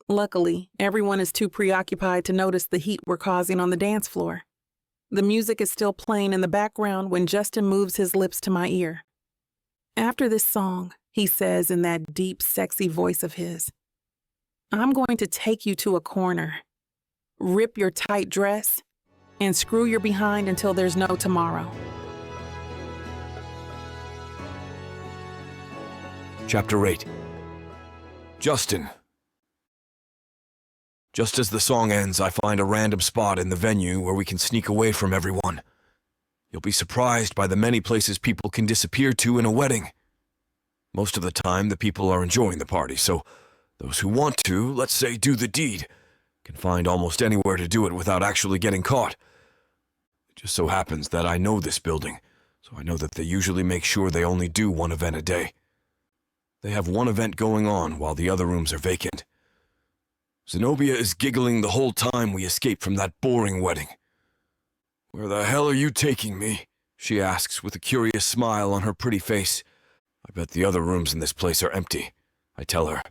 Luckily, everyone is too preoccupied to notice the heat we're causing on the dance floor. The music is still playing in the background when Justin moves his lips to my ear. After this song, he says in that deep, sexy voice of his, I'm going to take you to a corner, rip your tight dress, and screw your behind until there's no tomorrow. Chapter 8. Justin. Just as the song ends, I find a random spot in the venue where we can sneak away from everyone. You'll be surprised by the many places people can disappear to in a wedding. Most of the time, the people are enjoying the party, so those who want to, let's say, do the deed, can find almost anywhere to do it without actually getting caught. It just so happens that I know this building, so I know that they usually make sure they only do one event a day. They have one event going on while the other rooms are vacant. Zenobia is giggling the whole time we escape from that boring wedding. "Where the hell are you taking me?" she asks with a curious smile on her pretty face. "I bet the other rooms in this place are empty," I tell her.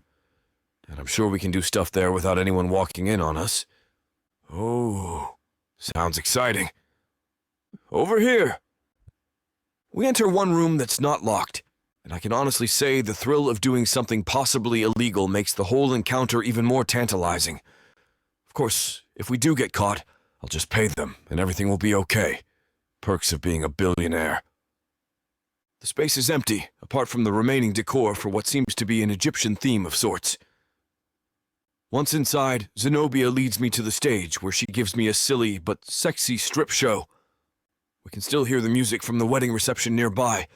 "And I'm sure we can do stuff there without anyone walking in on us." "Oh, sounds exciting. Over here." We enter one room that's not locked, and I can honestly say the thrill of doing something possibly illegal makes the whole encounter even more tantalizing. Of course, if we do get caught, I'll just pay them, and everything will be okay. Perks of being a billionaire. The space is empty, apart from the remaining decor for what seems to be an Egyptian theme of sorts. Once inside, Zenobia leads me to the stage, where she gives me a silly but sexy strip show. We can still hear the music from the wedding reception nearby,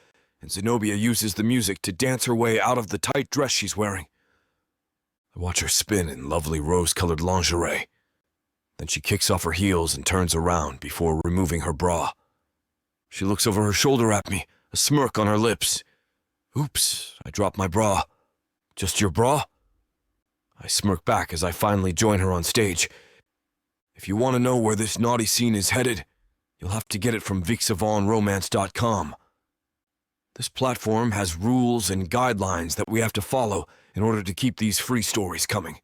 and Zenobia uses the music to dance her way out of the tight dress she's wearing. I watch her spin in lovely rose-colored lingerie. Then she kicks off her heels and turns around before removing her bra. She looks over her shoulder at me, a smirk on her lips. Oops, I dropped my bra. Just your bra? I smirk back as I finally join her on stage. If you want to know where this naughty scene is headed, you'll have to get it from BWWM.com. This platform has rules and guidelines that we have to follow in order to keep these free stories coming.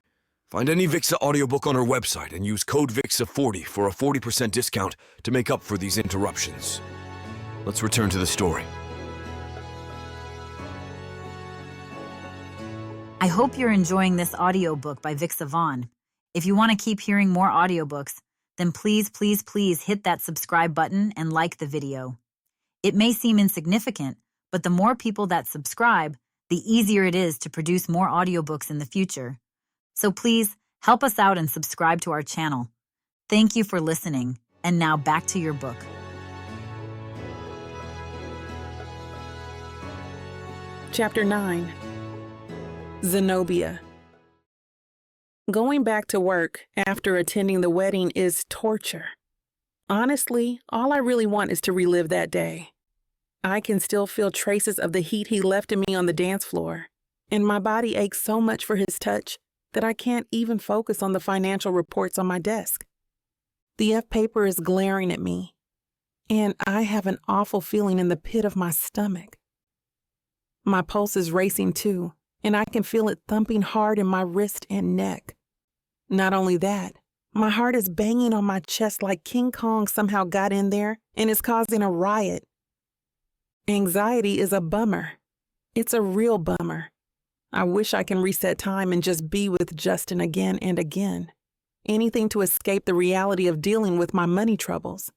Find any Vixa audiobook on our website and use code VIXA40 for a 40% discount to make up for these interruptions. Let's return to the story. I hope you're enjoying this audiobook by Vixa Vaughn. If you want to keep hearing more audiobooks, then please hit that subscribe button and like the video. It may seem insignificant, but the more people that subscribe, the easier it is to produce more audiobooks in the future. So please help us out and subscribe to our channel. Thank you for listening, and now back to your book. Chapter 9. Zenobia. Going back to work after attending the wedding is torture. Honestly, all I really want is to relive that day. I can still feel traces of the heat he left in me on the dance floor, and my body aches so much for his touch that I can't even focus on the financial reports on my desk. The F paper is glaring at me, and I have an awful feeling in the pit of my stomach. My pulse is racing too, and I can feel it thumping hard in my wrist and neck. Not only that, my heart is banging on my chest like King Kong somehow got in there and is causing a riot. Anxiety is a bummer. It's a real bummer. I wish I can reset time and just be with Justin again and again. Anything to escape the reality of dealing with my money troubles.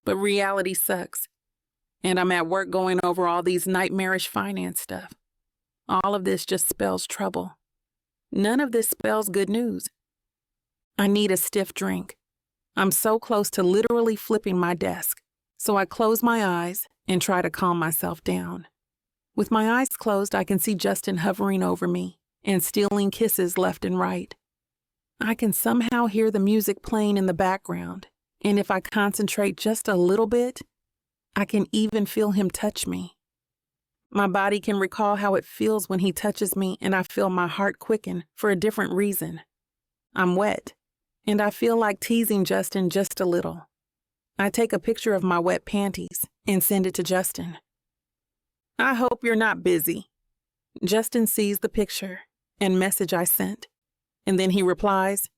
But reality sucks. And I'm at work going over all these nightmarish finance stuff. All of this just spells trouble. None of this spells good news. I need a stiff drink. I'm so close to literally flipping my desk, so I close my eyes and try to calm myself down. With my eyes closed, I can see Justin hovering over me and stealing kisses left and right. I can somehow hear the music playing in the background, and if I concentrate just a little bit, I can even feel him touch me. My body can recall how it feels when he touches me, and I feel my heart quicken for a different reason. I'm wet, and I feel like teasing Justin just a little. I take a picture of my wet panties and send it to Justin. I hope you're not busy. Justin sees the picture and message I sent, and then he replies,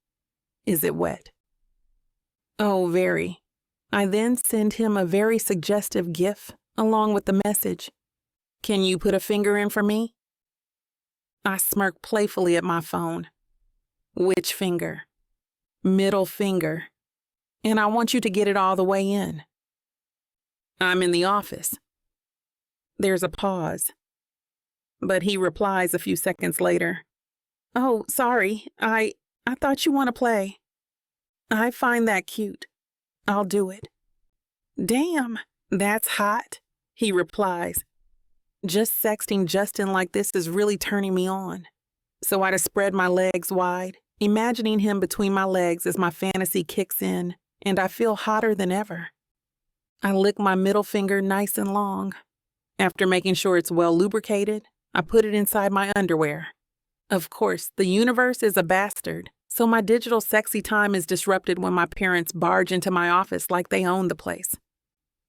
"Is it wet?" Oh, very. I then send him a very suggestive GIF along with the message. Can you put a finger in for me? I smirk playfully at my phone. Which finger? Middle finger. And I want you to get it all the way in. I'm in the office. There's a pause. But he replies a few seconds later. Oh, sorry. I thought you want to play. I find that cute. I'll do it. Damn, that's hot, he replies. Just sexting Justin like this is really turning me on. So I just spread my legs wide, imagining him between my legs as my fantasy kicks in, and I feel hotter than ever. I lick my middle finger nice and long. After making sure it's well lubricated, I put it inside my underwear. Of course, the universe is a bastard, so my digital sexy time is disrupted when my parents barge into my office like they own the place.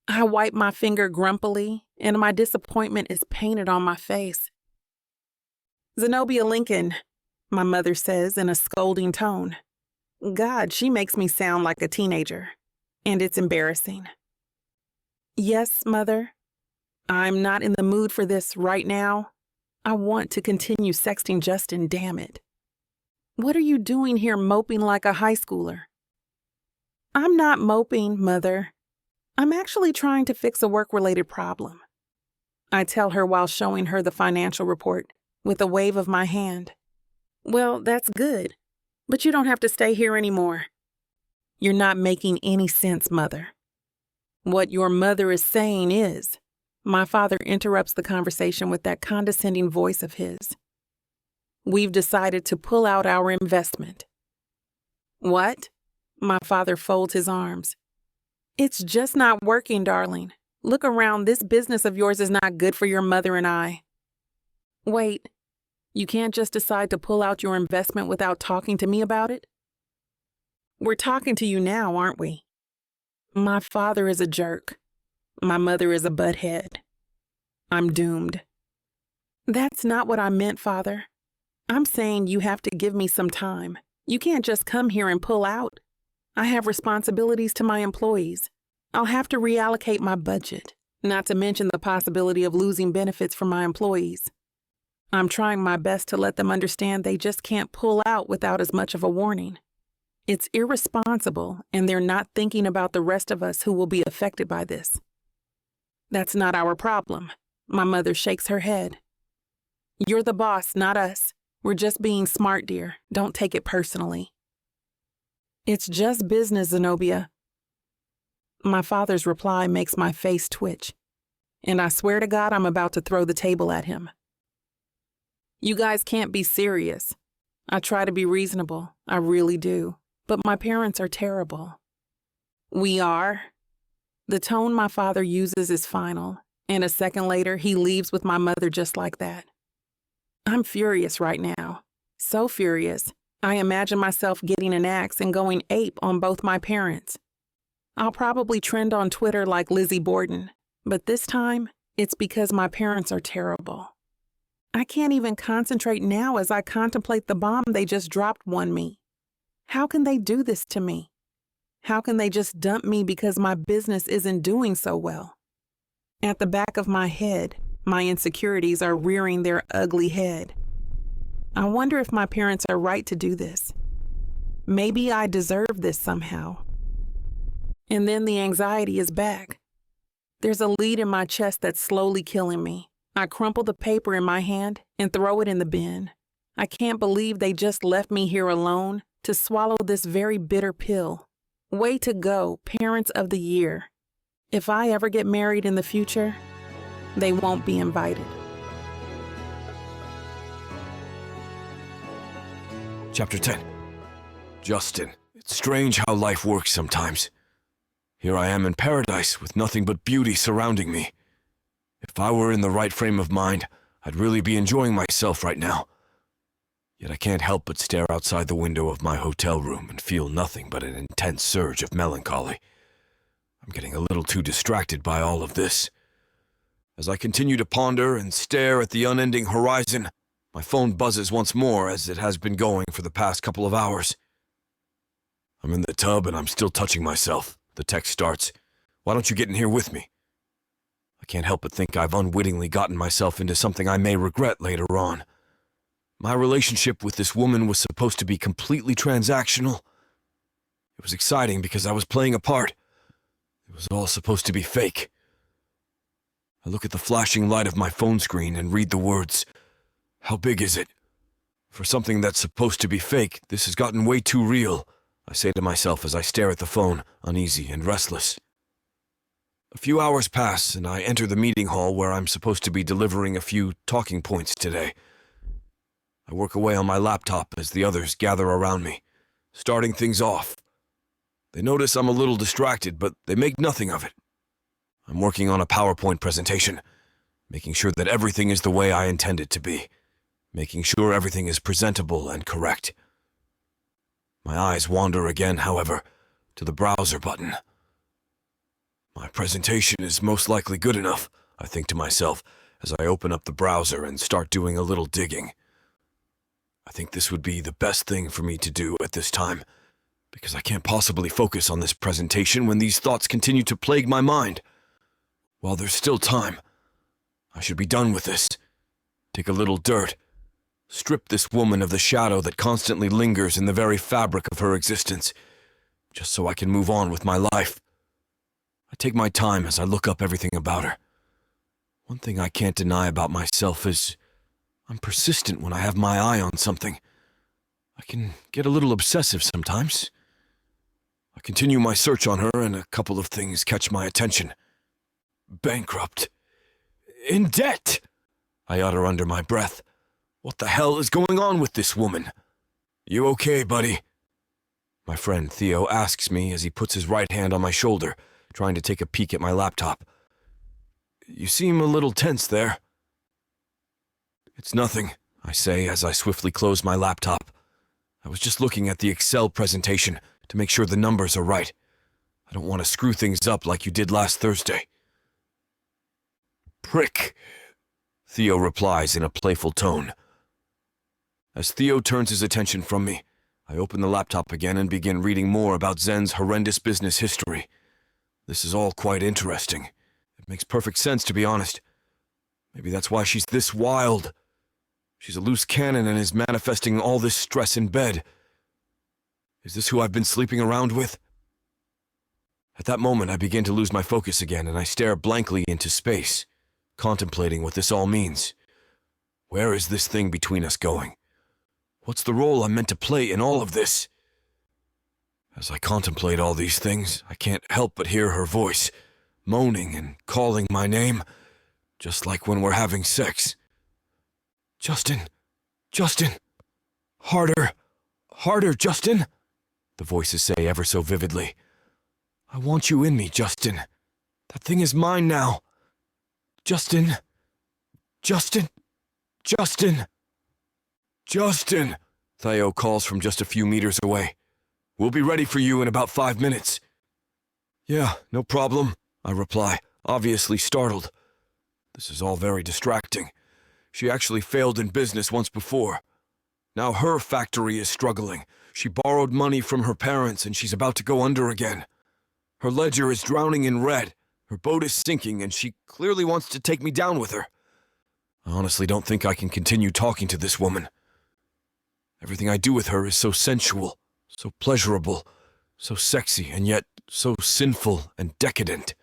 I wipe my finger grumpily, and my disappointment is painted on my face. Zenobia Lincoln, my mother says in a scolding tone. God, she makes me sound like a teenager, and it's embarrassing. Yes, Mother. I'm not in the mood for this right now. I want to continue sexting Justin, damn it. What are you doing here moping like a high schooler? I'm not moping, Mother. I'm actually trying to fix a work-related problem. I tell her while showing her the financial report with a wave of my hand. Well, that's good, but you don't have to stay here anymore. You're not making any sense, Mother. What your mother is saying is, my father interrupts the conversation with that condescending voice of his. We've decided to pull out our investment. What? My father folds his arms. It's just not working, darling. Look around. This business of yours is not good for your mother and I. Wait, you can't just decide to pull out your investment without talking to me about it? We're talking to you now, aren't we? My father is a jerk. My mother is a butthead. I'm doomed. That's not what I meant, Father. I'm saying you have to give me some time. You can't just come here and pull out. I have responsibilities to my employees. I'll have to reallocate my budget, not to mention the possibility of losing benefits for my employees. I'm trying my best to let them understand they just can't pull out without as much of a warning. It's irresponsible, and they're not thinking about the rest of us who will be affected by this. That's not our problem. My mother shakes her head. You're the boss, not us. We're just being smart, dear. Don't take it personally. It's just business, Zenobia. My father's reply makes my face twitch, and I swear to God I'm about to throw the table at him. You guys can't be serious. I try to be reasonable, I really do, but my parents are terrible. We are? The tone my father uses is final, and a second later he leaves with my mother just like that. I'm furious right now, so furious. I imagine myself getting an axe and going ape on both my parents. I'll probably trend on Twitter like Lizzie Borden, but this time, it's because my parents are terrible. I can't even concentrate now as I contemplate the bomb they just dropped on me. How can they do this to me? How can they just dump me because my business isn't doing so well? At the back of my head, my insecurities are rearing their ugly head. I wonder if my parents are right to do this. Maybe I deserve this somehow. And then the anxiety is back. There's a lead in my chest that's slowly killing me. I crumple the paper in my hand and throw it in the bin. I can't believe they just left me here alone to swallow this very bitter pill. Way to go, Parents of the Year. If I ever get married in the future, they won't be invited. Chapter 10. Justin. It's strange how life works sometimes. Here I am in paradise with nothing but beauty surrounding me. If I were in the right frame of mind, I'd really be enjoying myself right now. Yet I can't help but stare outside the window of my hotel room and feel nothing but an intense surge of melancholy. I'm getting a little too distracted by all of this. As I continue to ponder and stare at the unending horizon, my phone buzzes once more as it has been going for the past couple of hours. I'm in the tub and I'm still touching myself. The text starts, "Why don't you get in here with me?" I can't help but think I've unwittingly gotten myself into something I may regret later on. My relationship with this woman was supposed to be completely transactional. It was exciting because I was playing a part. It was all supposed to be fake. I look at the flashing light of my phone screen and read the words, "How big is it?" For something that's supposed to be fake, this has gotten way too real, I say to myself as I stare at the phone, uneasy and restless. A few hours pass and I enter the meeting hall where I'm supposed to be delivering a few talking points today. I work away on my laptop as the others gather around me, starting things off. They notice I'm a little distracted, but they make nothing of it. I'm working on a PowerPoint presentation, making sure that everything is the way I intend it to be, making sure everything is presentable and correct. My eyes wander again, however, to the browser button. My presentation is most likely good enough, I think to myself, as I open up the browser and start doing a little digging. I think this would be the best thing for me to do at this time, because I can't possibly focus on this presentation when these thoughts continue to plague my mind. While there's still time, I should be done with this. Take a little dirt. Strip this woman of the shadow that constantly lingers in the very fabric of her existence, just so I can move on with my life. I take my time as I look up everything about her. One thing I can't deny about myself is I'm persistent when I have my eye on something. I can get a little obsessive sometimes. I continue my search on her and a couple of things catch my attention. Bankrupt. In debt! I utter under my breath. What the hell is going on with this woman? You okay, buddy? My friend Theo asks me as he puts his right hand on my shoulder, trying to take a peek at my laptop. You seem a little tense there. It's nothing, I say as I swiftly close my laptop. I was just looking at the Excel presentation to make sure the numbers are right. I don't want to screw things up like you did last Thursday. Prick, Theo replies in a playful tone. As Theo turns his attention from me, I open the laptop again and begin reading more about Zen's horrendous business history. This is all quite interesting. It makes perfect sense, to be honest. Maybe that's why she's this wild. She's a loose cannon and is manifesting all this stress in bed. Is this who I've been sleeping around with? At that moment, I begin to lose my focus again, and I stare blankly into space, contemplating what this all means. Where is this thing between us going? What's the role I'm meant to play in all of this? As I contemplate all these things, I can't help but hear her voice, moaning and calling my name, just like when we're having sex. Justin, Justin, harder, harder, Justin, the voices say ever so vividly. I want you in me, Justin. That thing is mine now. Justin, Justin, Justin, Justin, Theo calls from just a few meters away. We'll be ready for you in about 5 minutes. Yeah, no problem, I reply, obviously startled. This is all very distracting. She actually failed in business once before. Now her factory is struggling. She borrowed money from her parents and she's about to go under again. Her ledger is drowning in red. Her boat is sinking and she clearly wants to take me down with her. I honestly don't think I can continue talking to this woman. Everything I do with her is so sensual, so pleasurable, so sexy, and yet so sinful and decadent.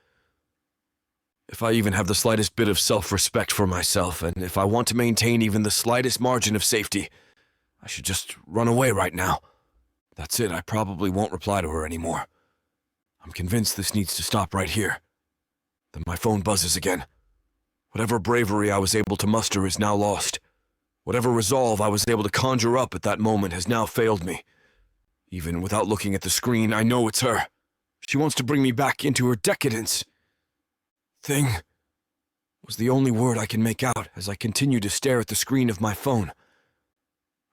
If I even have the slightest bit of self-respect for myself, and if I want to maintain even the slightest margin of safety, I should just run away right now. That's it, I probably won't reply to her anymore. I'm convinced this needs to stop right here. Then my phone buzzes again. Whatever bravery I was able to muster is now lost. Whatever resolve I was able to conjure up at that moment has now failed me. Even without looking at the screen, I know it's her. She wants to bring me back into her decadence. Thing was the only word I can make out as I continue to stare at the screen of my phone.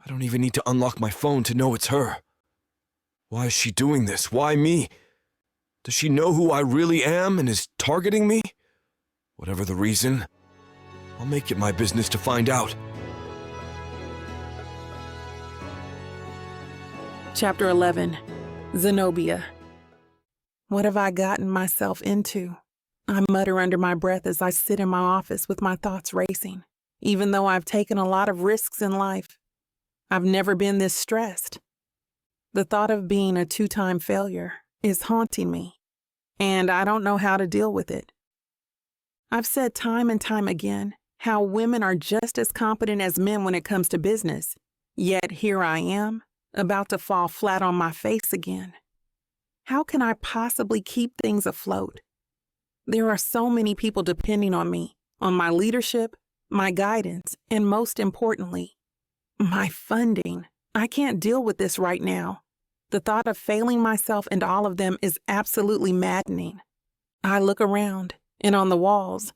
I don't even need to unlock my phone to know it's her. Why is she doing this? Why me? Does she know who I really am and is targeting me? Whatever the reason, I'll make it my business to find out. Chapter 11. Zenobia. What have I gotten myself into? I mutter under my breath as I sit in my office with my thoughts racing. Even though I've taken a lot of risks in life, I've never been this stressed. The thought of being a 2-time failure is haunting me, and I don't know how to deal with it. I've said time and time again how women are just as competent as men when it comes to business, yet here I am, about to fall flat on my face again. How can I possibly keep things afloat? There are so many people depending on me, on my leadership, my guidance, and most importantly, my funding. I can't deal with this right now. The thought of failing myself and all of them is absolutely maddening. I look around, and on the walls,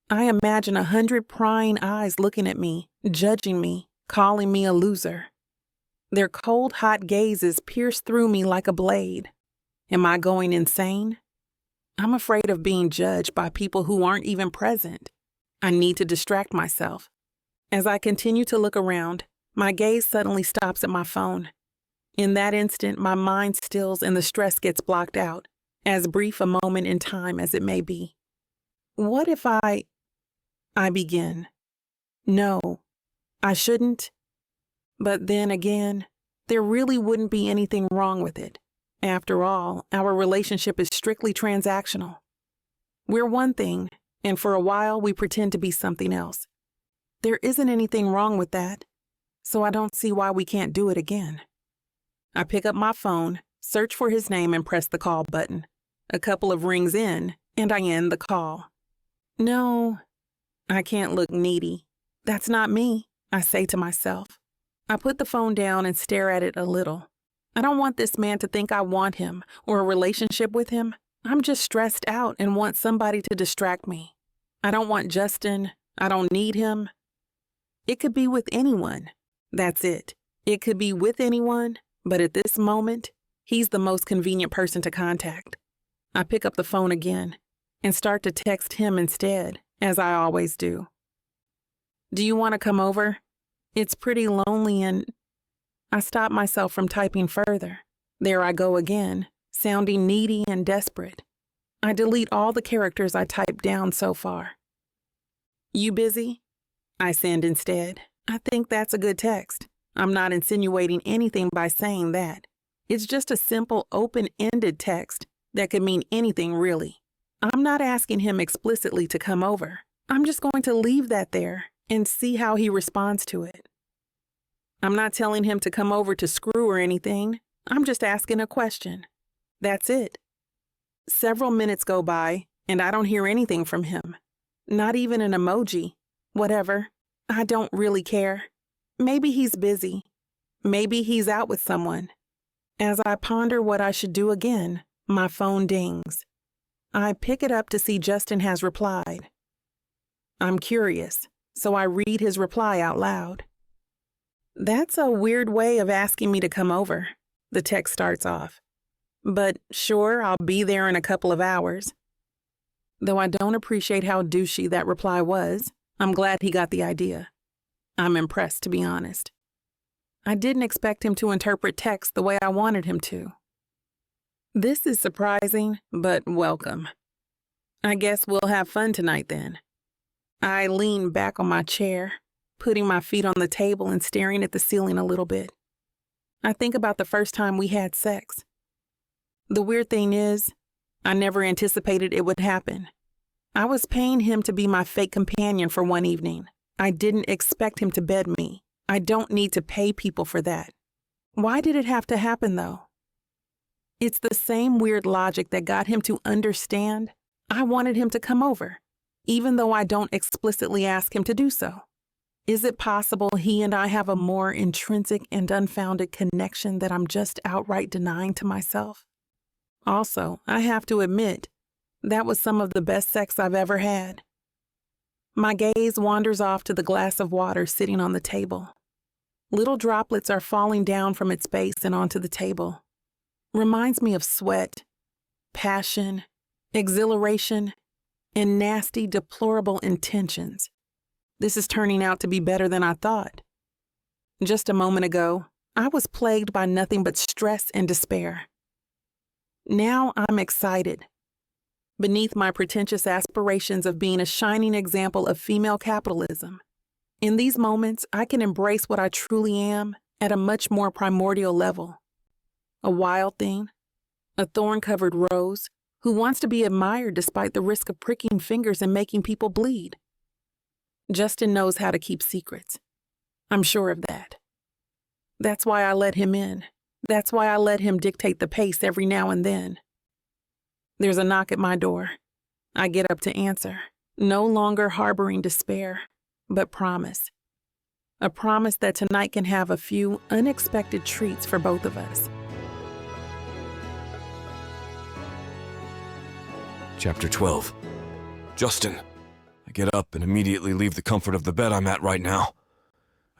I imagine 100 prying eyes looking at me, judging me, calling me a loser. Their cold, hot gazes pierce through me like a blade. Am I going insane? I'm afraid of being judged by people who aren't even present. I need to distract myself. As I continue to look around, my gaze suddenly stops at my phone. In that instant, my mind stills and the stress gets blocked out, as brief a moment in time as it may be. What if I begin. No, I shouldn't. But then again, there really wouldn't be anything wrong with it. After all, our relationship is strictly transactional. We're one thing, and for a while we pretend to be something else. There isn't anything wrong with that, so I don't see why we can't do it again. I pick up my phone, search for his name, and press the call button. A couple of rings in, and I end the call. No, I can't look needy. That's not me, I say to myself. I put the phone down and stare at it a little. I don't want this man to think I want him or a relationship with him. I'm just stressed out and want somebody to distract me. I don't want Justin. I don't need him. It could be with anyone. That's it. It could be with anyone, but at this moment, he's the most convenient person to contact. I pick up the phone again and start to text him instead, as I always do. Do you want to come over? It's pretty lonely and... I stop myself from typing further. There I go again, sounding needy and desperate. I delete all the characters I typed down so far. You busy? I send instead. I think that's a good text. I'm not insinuating anything by saying that. It's just a simple, open-ended text that could mean anything really. I'm not asking him explicitly to come over. I'm just going to leave that there and see how he responds to it. I'm not telling him to come over to screw or anything. I'm just asking a question. That's it. Several minutes go by, and I don't hear anything from him. Not even an emoji. Whatever. I don't really care. Maybe he's busy. Maybe he's out with someone. As I ponder what I should do again, my phone dings. I pick it up to see Justin has replied. I'm curious, so I read his reply out loud. That's a weird way of asking me to come over, the text starts off. But sure, I'll be there in a couple of hours. Though I don't appreciate how douchey that reply was, I'm glad he got the idea. I'm impressed, to be honest. I didn't expect him to interpret text the way I wanted him to. This is surprising, but welcome. I guess we'll have fun tonight then. I lean back on my chair, putting my feet on the table and staring at the ceiling a little bit. I think about the first time we had sex. The weird thing is, I never anticipated it would happen. I was paying him to be my fake companion for one evening. I didn't expect him to bed me. I don't need to pay people for that. Why did it have to happen, though? It's the same weird logic that got him to understand I wanted him to come over, even though I don't explicitly ask him to do so. Is it possible he and I have a more intrinsic and unfounded connection that I'm just outright denying to myself? Also, I have to admit, that was some of the best sex I've ever had. My gaze wanders off to the glass of water sitting on the table. Little droplets are falling down from its base and onto the table. Reminds me of sweat, passion, exhilaration, and nasty, deplorable intentions. This is turning out to be better than I thought. Just a moment ago, I was plagued by nothing but stress and despair. Now I'm excited. Beneath my pretentious aspirations of being a shining example of female capitalism, in these moments, I can embrace what I truly am at a much more primordial level. A wild thing, a thorn-covered rose who wants to be admired despite the risk of pricking fingers and making people bleed. Justin knows how to keep secrets. I'm sure of that. That's why I let him in. That's why I let him dictate the pace every now and then. There's a knock at my door. I get up to answer, no longer harboring despair, but promise. A promise that tonight can have a few unexpected treats for both of us. Chapter 12. Justin. I get up and immediately leave the comfort of the bed I'm at right now.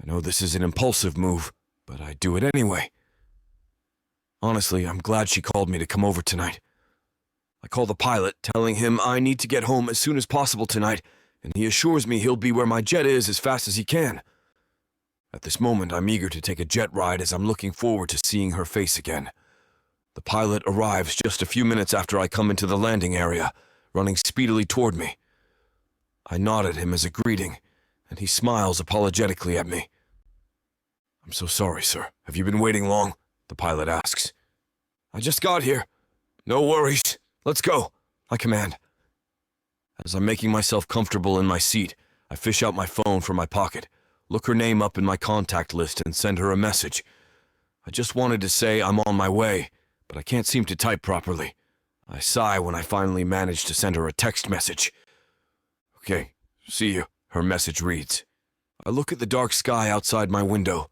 I know this is an impulsive move, but I do it anyway. Honestly, I'm glad she called me to come over tonight. I call the pilot, telling him I need to get home as soon as possible tonight, and he assures me he'll be where my jet is as fast as he can. At this moment, I'm eager to take a jet ride as I'm looking forward to seeing her face again. The pilot arrives just a few minutes after I come into the landing area, running speedily toward me. I nod at him as a greeting, and he smiles apologetically at me. "I'm so sorry, sir. Have you been waiting long?" the pilot asks. "I just got here." "No worries. Let's go," I command. As I'm making myself comfortable in my seat, I fish out my phone from my pocket, look her name up in my contact list, and send her a message. I just wanted to say I'm on my way, but I can't seem to type properly. I sigh when I finally manage to send her a text message. "Okay, see you," her message reads. I look at the dark sky outside my window,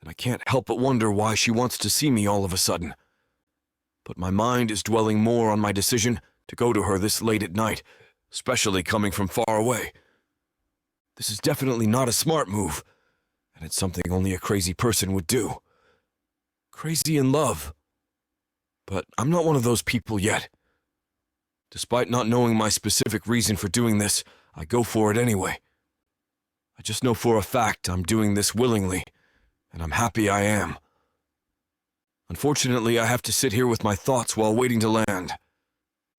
and I can't help but wonder why she wants to see me all of a sudden. But my mind is dwelling more on my decision to go to her this late at night, especially coming from far away. This is definitely not a smart move, and it's something only a crazy person would do. Crazy in love. But I'm not one of those people yet. Despite not knowing my specific reason for doing this, I go for it anyway. I just know for a fact I'm doing this willingly, and I'm happy I am. Unfortunately, I have to sit here with my thoughts while waiting to land.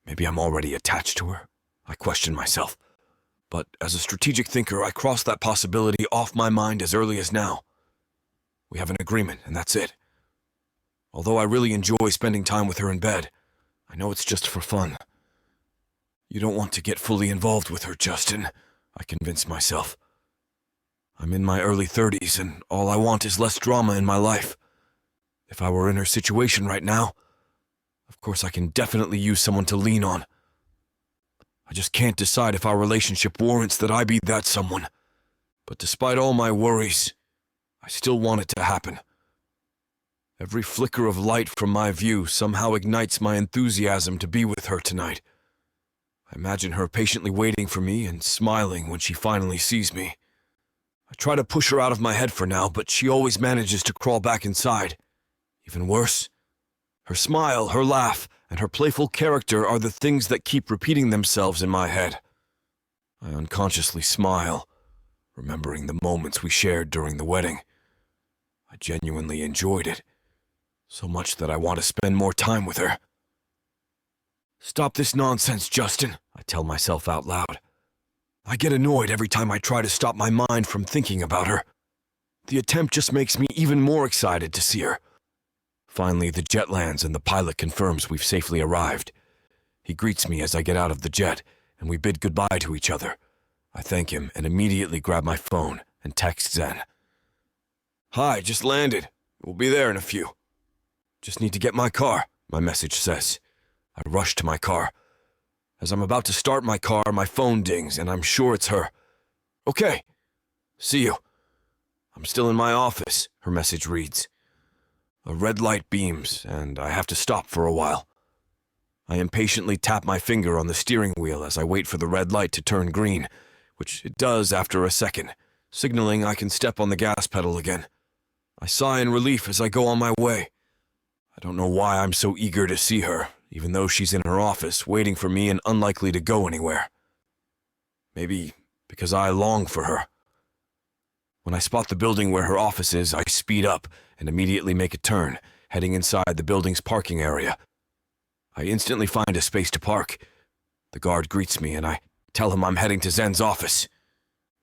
Maybe I'm already attached to her, I question myself. But as a strategic thinker, I cross that possibility off my mind as early as now. We have an agreement, and that's it. Although I really enjoy spending time with her in bed, I know it's just for fun. You don't want to get fully involved with her, Justin, I convince myself. I'm in my early 30s, and all I want is less drama in my life. If I were in her situation right now, of course I can definitely use someone to lean on. I just can't decide if our relationship warrants that I be that someone. But despite all my worries, I still want it to happen. Every flicker of light from my view somehow ignites my enthusiasm to be with her tonight. I imagine her patiently waiting for me and smiling when she finally sees me. I try to push her out of my head for now, but she always manages to crawl back inside. Even worse, her smile, her laugh, and her playful character are the things that keep repeating themselves in my head. I unconsciously smile, remembering the moments we shared during the wedding. I genuinely enjoyed it, so much that I want to spend more time with her. Stop this nonsense, Justin, I tell myself out loud. I get annoyed every time I try to stop my mind from thinking about her. The attempt just makes me even more excited to see her. Finally, the jet lands and the pilot confirms we've safely arrived. He greets me as I get out of the jet, and we bid goodbye to each other. I thank him and immediately grab my phone and text Zen. Hi, just landed. We'll be there in a few. Just need to get my car, my message says. I rush to my car. As I'm about to start my car, my phone dings, and I'm sure it's her. Okay. See you. I'm still in my office, her message reads. A red light beams, and I have to stop for a while. I impatiently tap my finger on the steering wheel as I wait for the red light to turn green, which it does after a second, signaling I can step on the gas pedal again. I sigh in relief as I go on my way. I don't know why I'm so eager to see her, even though she's in her office, waiting for me and unlikely to go anywhere. Maybe because I long for her. When I spot the building where her office is, I speed up and immediately make a turn, heading inside the building's parking area. I instantly find a space to park. The guard greets me and I tell him I'm heading to Zen's office.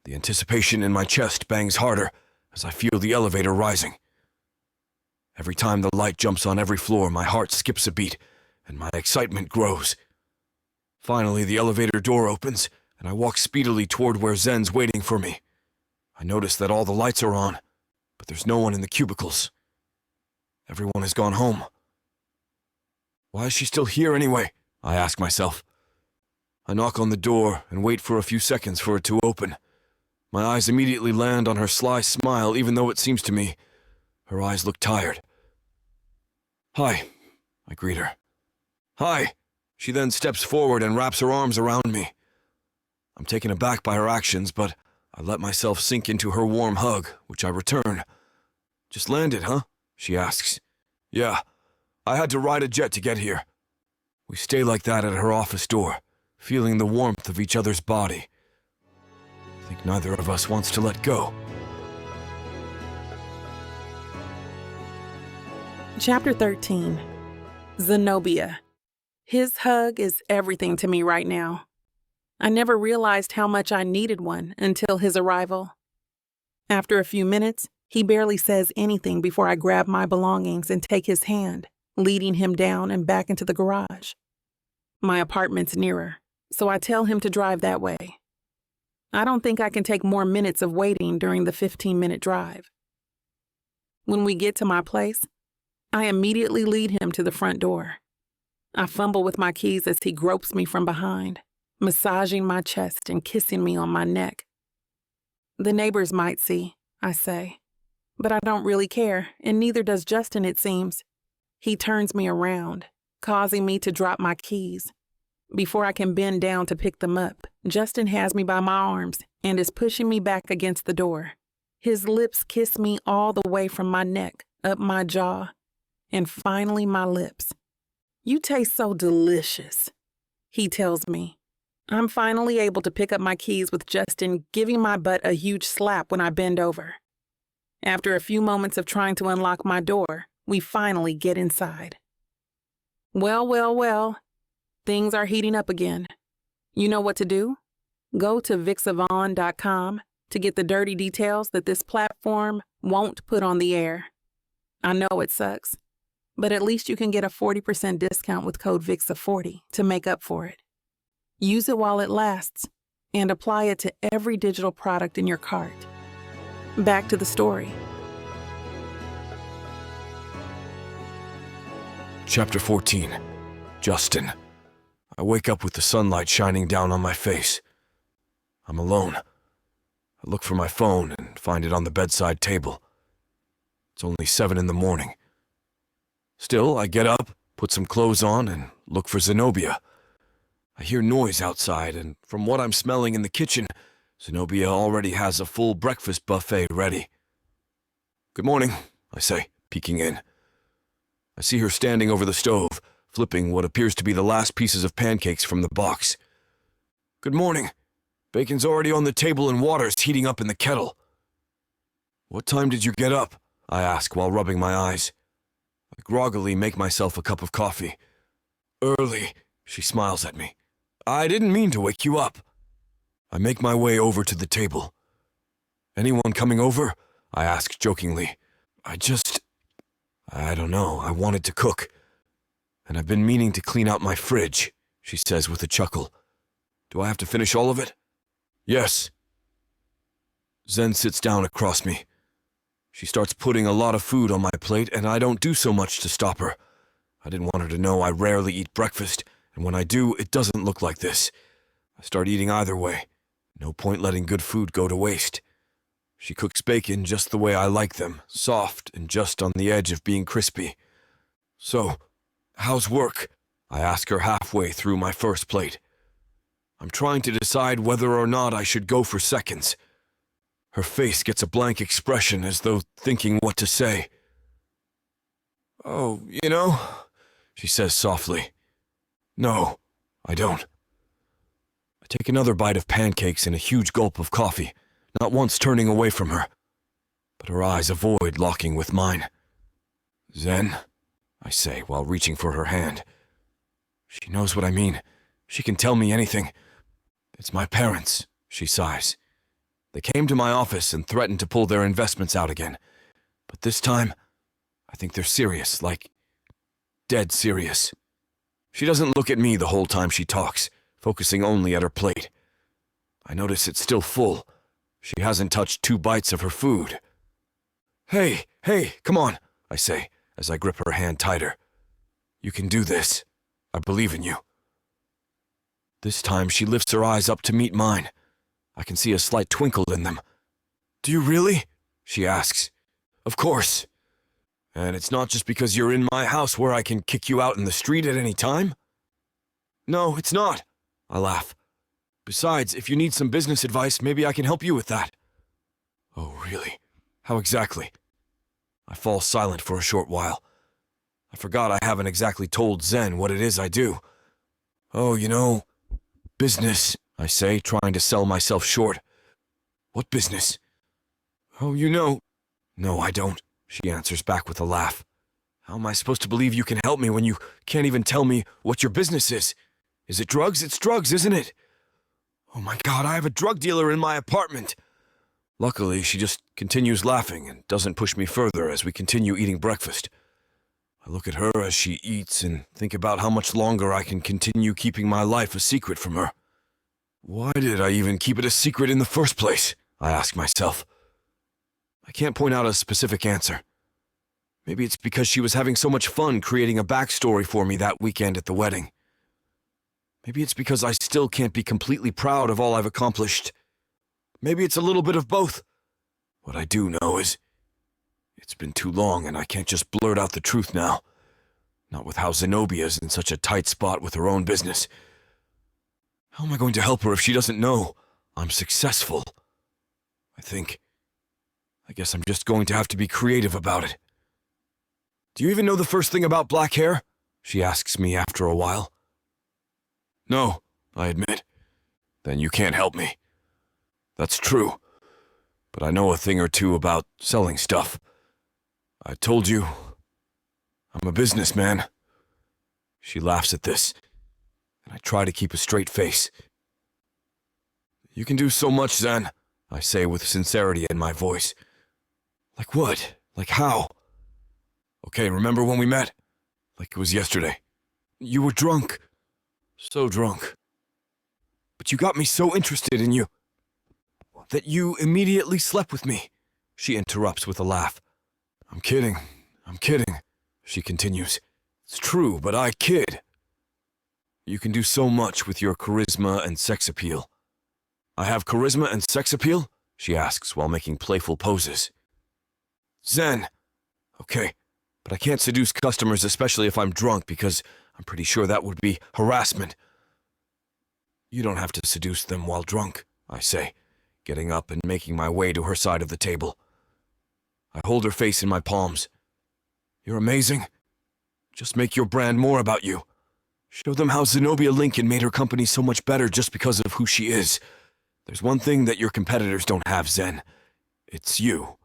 The anticipation in my chest bangs harder as I feel the elevator rising. Every time the light jumps on every floor, my heart skips a beat, and my excitement grows. Finally, the elevator door opens, and I walk speedily toward where Zen's waiting for me. I notice that all the lights are on, but there's no one in the cubicles. Everyone has gone home. Why is she still here anyway? I ask myself. I knock on the door and wait for a few seconds for it to open. My eyes immediately land on her sly smile, even though it seems to me her eyes look tired. Hi, I greet her. Hi. She then steps forward and wraps her arms around me. I'm taken aback by her actions, but I let myself sink into her warm hug, which I return. Just landed, huh? She asks. Yeah, I had to ride a jet to get here. We stay like that at her office door, feeling the warmth of each other's body. I think neither of us wants to let go. Chapter 13. Zenobia. His hug is everything to me right now. I never realized how much I needed one until his arrival. After a few minutes, he barely says anything before I grab my belongings and take his hand, leading him down and back into the garage. My apartment's nearer, so I tell him to drive that way. I don't think I can take more minutes of waiting during the 15-minute drive. When we get to my place, I immediately lead him to the front door. I fumble with my keys as he gropes me from behind, massaging my chest and kissing me on my neck. The neighbors might see, I say, But I don't really care, and neither does Justin, it seems. He turns me around, causing me to drop my keys. Before I can bend down to pick them up, Justin has me by my arms and is pushing me back against the door. His lips kiss me all the way from my neck, up my jaw, and finally my lips. "You taste so delicious," he tells me. I'm finally able to pick up my keys with Justin giving my butt a huge slap when I bend over. After a few moments of trying to unlock my door, we finally get inside. Well. Things are heating up again. You know what to do? Go to vixavon.com to get the dirty details that this platform won't put on the air. I know it sucks, but at least you can get a 40% discount with code VIXA40 to make up for it. Use it while it lasts and apply it to every digital product in your cart. Back to the story. Chapter 14. Justin. I wake up with the sunlight shining down on my face. I'm alone. I look for my phone and find it on the bedside table. It's only 7 in the morning. Still, I get up, put some clothes on, and look for Zenobia. I hear noise outside, and from what I'm smelling in the kitchen, Zenobia already has a full breakfast buffet ready. "Good morning," I say, peeking in. I see her standing over the stove, flipping what appears to be the last pieces of pancakes from the box. "Good morning. Bacon's already on the table and water's heating up in the kettle." "What time did you get up?" I ask while rubbing my eyes. I groggily make myself a cup of coffee. "Early," she smiles at me. "I didn't mean to wake you up." I make my way over to the table. "Anyone coming over?" I ask jokingly. I don't know, I wanted to cook. And I've been meaning to clean out my fridge," she says with a chuckle. "Do I have to finish all of it?" "Yes." Zen sits down across me. She starts putting a lot of food on my plate, and I don't do so much to stop her. I didn't want her to know I rarely eat breakfast, and when I do, it doesn't look like this. I start eating either way. No point letting good food go to waste. She cooks bacon just the way I like them, soft and just on the edge of being crispy. "So, how's work?" I ask her halfway through my first plate. I'm trying to decide whether or not I should go for seconds. Her face gets a blank expression as though thinking what to say. "Oh, she says softly. "No, I don't." I take another bite of pancakes and a huge gulp of coffee, not once turning away from her, but her eyes avoid locking with mine. "Zen," I say while reaching for her hand. She knows what I mean. She can tell me anything. "It's my parents," she sighs. "They came to my office and threatened to pull their investments out again. But this time, I think they're serious, like dead serious." She doesn't look at me the whole time she talks, focusing only at her plate. I notice it's still full. She hasn't touched 2 bites of her food. Hey, come on," I say as I grip her hand tighter. "You can do this. I believe in you." This time she lifts her eyes up to meet mine. I can see a slight twinkle in them. "Do you really?" she asks. "Of course. And it's not just because you're in my house where I can kick you out in the street at any time?" "No, it's not," I laugh. "Besides, if you need some business advice, maybe I can help you with that." "Oh, really? How exactly?" I fall silent for a short while. I forgot I haven't exactly told Zen what it is I do. "Oh, business," I say, trying to sell myself short. "What business?" "Oh, "No, I don't," she answers back with a laugh. "How am I supposed to believe you can help me when you can't even tell me what your business is? Is it drugs? It's drugs, isn't it?" "Oh my God, I have a drug dealer in my apartment." Luckily, she just continues laughing and doesn't push me further as we continue eating breakfast. I look at her as she eats and think about how much longer I can continue keeping my life a secret from her. Why did I even keep it a secret in the first place? I ask myself. I can't point out a specific answer. Maybe it's because she was having so much fun creating a backstory for me that weekend at the wedding. Maybe it's because I still can't be completely proud of all I've accomplished. Maybe it's a little bit of both. What I do know is It's been too long, and I can't just blurt out the truth now. Not with how Zenobia's in such a tight spot with her own business. How am I going to help her if she doesn't know I'm successful? I guess I'm just going to have to be creative about it. Do you even know the first thing about black hair? She asks me after a while. No, I admit. Then you can't help me. That's true. But I know a thing or two about selling stuff. I told you, I'm a businessman. She laughs at this, and I try to keep a straight face. You can do so much, Zen, I say with sincerity in my voice. Like what? Like how? Okay, remember when we met? Like it was yesterday. You were drunk. So drunk. But you got me so interested in you that you immediately slept with me, she interrupts with a laugh. I'm kidding, she continues. It's true, but I kid. You can do so much with your charisma and sex appeal. I have charisma and sex appeal? She asks while making playful poses. Zen. Okay, but I can't seduce customers, especially if I'm drunk, because I'm pretty sure that would be harassment. You don't have to seduce them while drunk, I say, getting up and making my way to her side of the table. I hold her face in my palms. You're amazing. Just make your brand more about you. Show them how Zenobia Lincoln made her company so much better just because of who she is. There's one thing that your competitors don't have, Zen. It's you.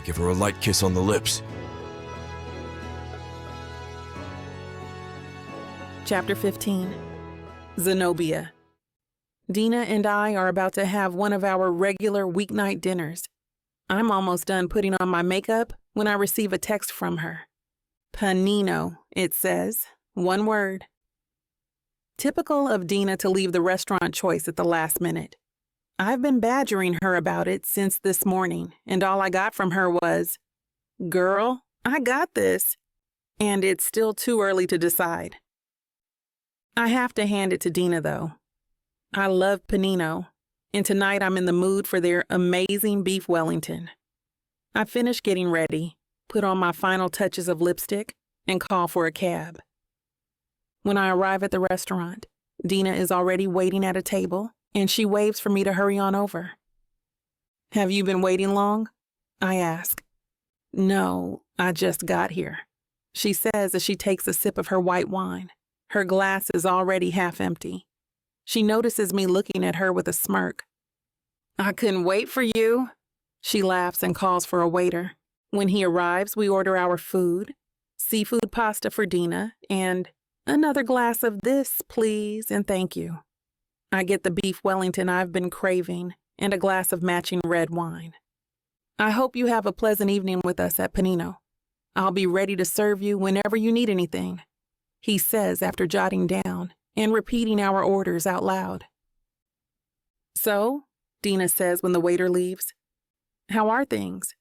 Give her a light kiss on the lips. Chapter 15. Zenobia. Dina and I are about to have one of our regular weeknight dinners. I'm almost done putting on my makeup when I receive a text from her. Panino, it says. One word. Typical of Dina to leave the restaurant choice at the last minute. I've been badgering her about it since this morning, and all I got from her was, "Girl, I got this." And it's still too early to decide. I have to hand it to Dina, though. I love panino, and tonight I'm in the mood for their amazing beef Wellington. I finish getting ready, put on my final touches of lipstick, and call for a cab. When I arrive at the restaurant, Dina is already waiting at a table, and she waves for me to hurry on over. "Have you been waiting long?" I ask. "No, I just got here," she says as she takes a sip of her white wine. Her glass is already half empty. She notices me looking at her with a smirk. "I couldn't wait for you." She laughs and calls for a waiter. When he arrives, we order our food, seafood pasta for Dina, and "Another glass of this, please, and thank you." I get the beef Wellington I've been craving and a glass of matching red wine. "I hope you have a pleasant evening with us at Panino. I'll be ready to serve you whenever you need anything," he says after jotting down and repeating our orders out loud. "So," Dina says when the waiter leaves, "how are things?"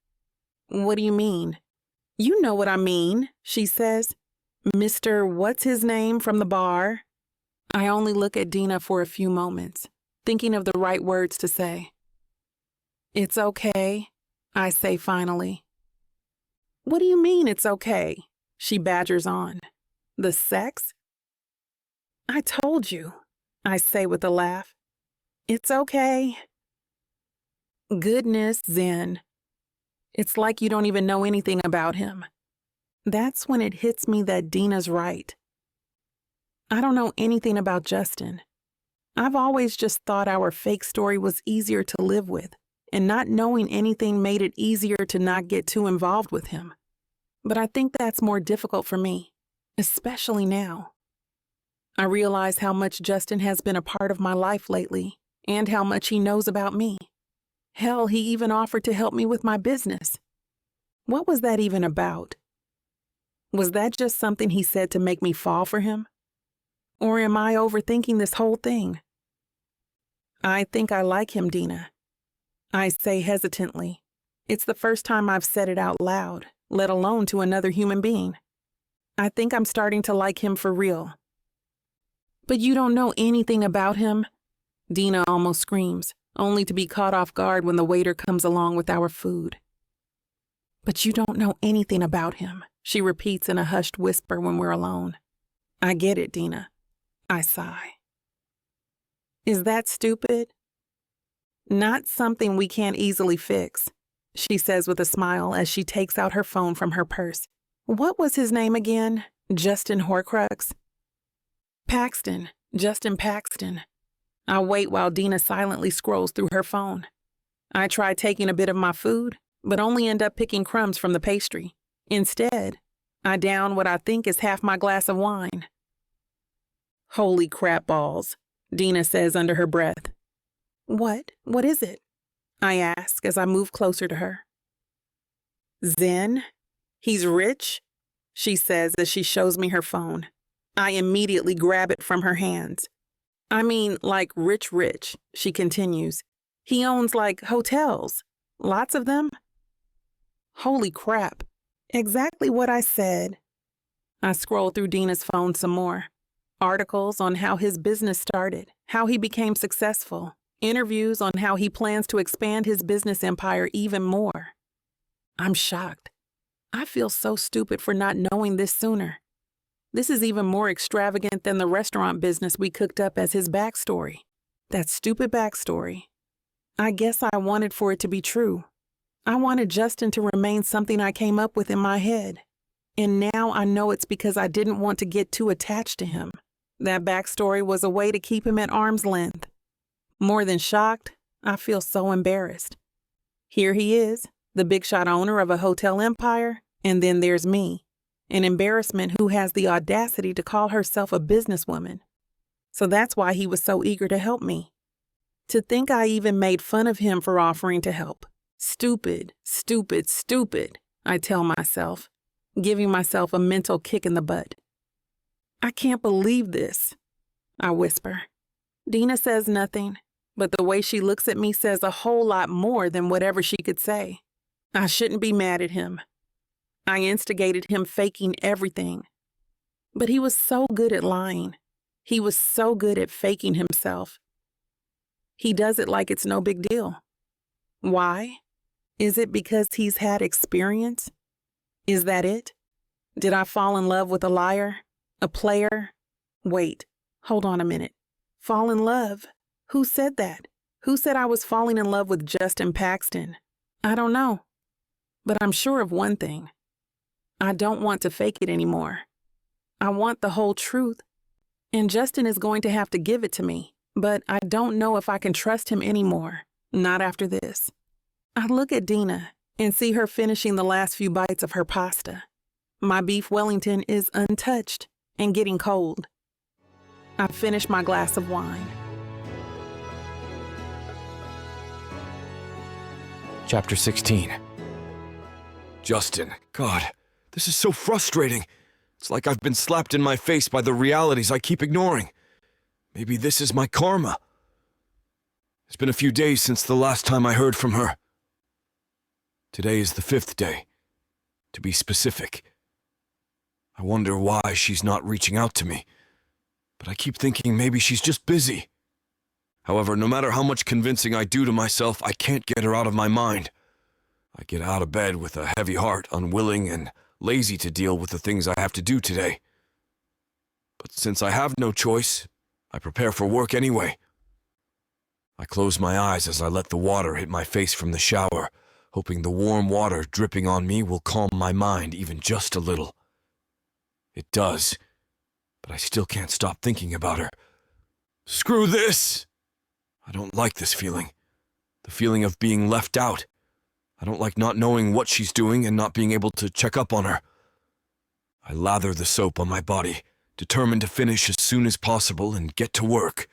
"What do you mean?" "You know what I mean," she says. "Mr. What's his name from the bar?" I only look at Dina for a few moments, thinking of the right words to say. "It's okay," I say finally. "What do you mean it's okay?" she badgers on. "The sex?" "I told you," I say with a laugh. "It's okay." Goodness, Zen. It's like you don't even know anything about him. That's when it hits me that Dina's right. I don't know anything about Justin. I've always just thought our fake story was easier to live with, and not knowing anything made it easier to not get too involved with him. But I think that's more difficult for me, especially now. I realize how much Justin has been a part of my life lately, and how much he knows about me. Hell, he even offered to help me with my business. What was that even about? Was that just something he said to make me fall for him? Or am I overthinking this whole thing? "I think I like him, Dina," I say hesitantly. It's the first time I've said it out loud, let alone to another human being. I think I'm starting to like him for real. "But you don't know anything about him," Dina almost screams, only to be caught off guard when the waiter comes along with our food. But you don't know anything about him, she repeats in a hushed whisper when we're alone. I get it, Dina. I sigh. Is that stupid? Not something we can't easily fix, she says with a smile as she takes out her phone from her purse. What was his name again? Justin Horcrux? Paxton. Justin Paxton. I wait while Dina silently scrolls through her phone. I try taking a bit of my food, but only end up picking crumbs from the pastry. Instead, I down what I think is half my glass of wine. Holy crap balls, Dina says under her breath. What? What is it? I ask as I move closer to her. Zen? He's rich? She says as she shows me her phone. I immediately grab it from her hands. I mean, like rich, she continues. He owns like hotels. Lots of them. Holy crap. Exactly what I said. I scroll through Dina's phone some more. Articles on how his business started, how he became successful, interviews on how he plans to expand his business empire even more. I'm shocked. I feel so stupid for not knowing this sooner. This is even more extravagant than the restaurant business we cooked up as his backstory. That stupid backstory. I guess I wanted for it to be true. I wanted Justin to remain something I came up with in my head. And now I know it's because I didn't want to get too attached to him. That backstory was a way to keep him at arm's length. More than shocked, I feel so embarrassed. Here he is, the big shot owner of a hotel empire, and then there's me, an embarrassment who has the audacity to call herself a businesswoman. So that's why he was so eager to help me. To think I even made fun of him for offering to help. Stupid, stupid, stupid, I tell myself, giving myself a mental kick in the butt. I can't believe this, I whisper. Dina says nothing, but the way she looks at me says a whole lot more than whatever she could say. I shouldn't be mad at him. I instigated him faking everything. But he was so good at lying. He was so good at faking himself. He does it like it's no big deal. Why? Is it because he's had experience? Is that it? Did I fall in love with a liar? A player? Wait, hold on a minute. Fall in love? Who said that? Who said I was falling in love with Justin Paxton? I don't know. But I'm sure of one thing. I don't want to fake it anymore. I want the whole truth. And Justin is going to have to give it to me. But I don't know if I can trust him anymore. Not after this. I look at Dina and see her finishing the last few bites of her pasta. My beef Wellington is untouched and getting cold. I finish my glass of wine. Chapter 16. Justin, God, this is so frustrating. It's like I've been slapped in my face by the realities I keep ignoring. Maybe this is my karma. It's been a few days since the last time I heard from her. Today is the 5th day, to be specific. I wonder why she's not reaching out to me, but I keep thinking maybe she's just busy. However, no matter how much convincing I do to myself, I can't get her out of my mind. I get out of bed with a heavy heart, unwilling and lazy to deal with the things I have to do today. But since I have no choice, I prepare for work anyway. I close my eyes as I let the water hit my face from the shower, hoping the warm water dripping on me will calm my mind even just a little. It does, but I still can't stop thinking about her. Screw this! I don't like this feeling. The feeling of being left out. I don't like not knowing what she's doing and not being able to check up on her. I lather the soap on my body, determined to finish as soon as possible and get to work.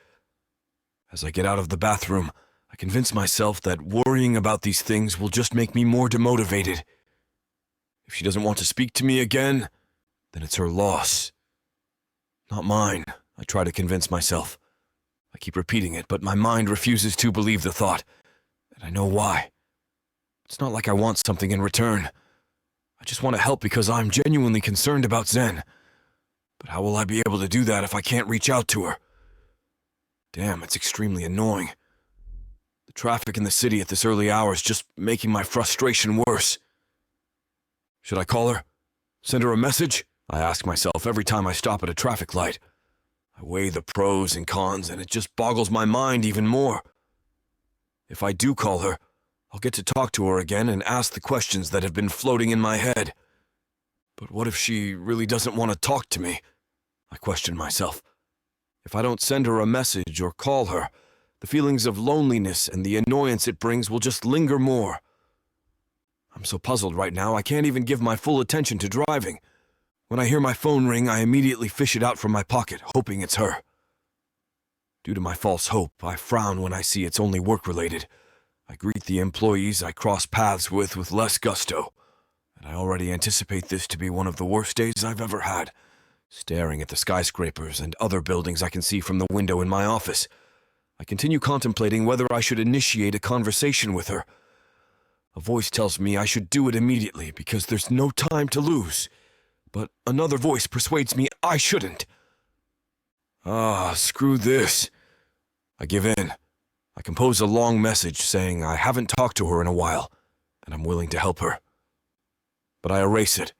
As I get out of the bathroom, I convince myself that worrying about these things will just make me more demotivated. If she doesn't want to speak to me again, then it's her loss. Not mine, I try to convince myself. I keep repeating it, but my mind refuses to believe the thought, and I know why. It's not like I want something in return. I just want to help because I'm genuinely concerned about Zen. But how will I be able to do that if I can't reach out to her? Damn, it's extremely annoying. The traffic in the city at this early hour is just making my frustration worse. Should I call her? Send her a message? I ask myself every time I stop at a traffic light. I weigh the pros and cons, and it just boggles my mind even more. If I do call her, I'll get to talk to her again and ask the questions that have been floating in my head. But what if she really doesn't want to talk to me? I question myself. If I don't send her a message or call her, the feelings of loneliness and the annoyance it brings will just linger more. I'm so puzzled right now I can't even give my full attention to driving. When I hear my phone ring, I immediately fish it out from my pocket, hoping it's her. Due to my false hope, I frown when I see it's only work-related. I greet the employees I cross paths with less gusto, and I already anticipate this to be one of the worst days I've ever had. Staring at the skyscrapers and other buildings I can see from the window in my office, I continue contemplating whether I should initiate a conversation with her. A voice tells me I should do it immediately because there's no time to lose. But another voice persuades me I shouldn't. Screw this. I give in. I compose a long message saying I haven't talked to her in a while, and I'm willing to help her. But I erase it,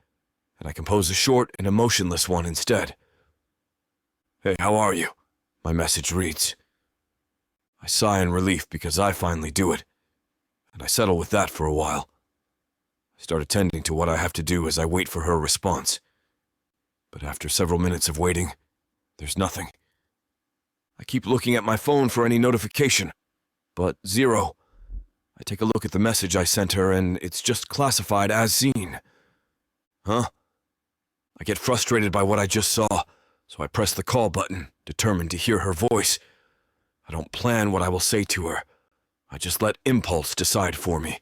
and I compose a short and emotionless one instead. Hey, how are you? My message reads. I sigh in relief because I finally do it, and I settle with that for a while. I start attending to what I have to do as I wait for her response. But after several minutes of waiting, there's nothing. I keep looking at my phone for any notification, but zero. I take a look at the message I sent her, and it's just classified as seen. Huh? I get frustrated by what I just saw, so I press the call button, determined to hear her voice. I don't plan what I will say to her. I just let impulse decide for me.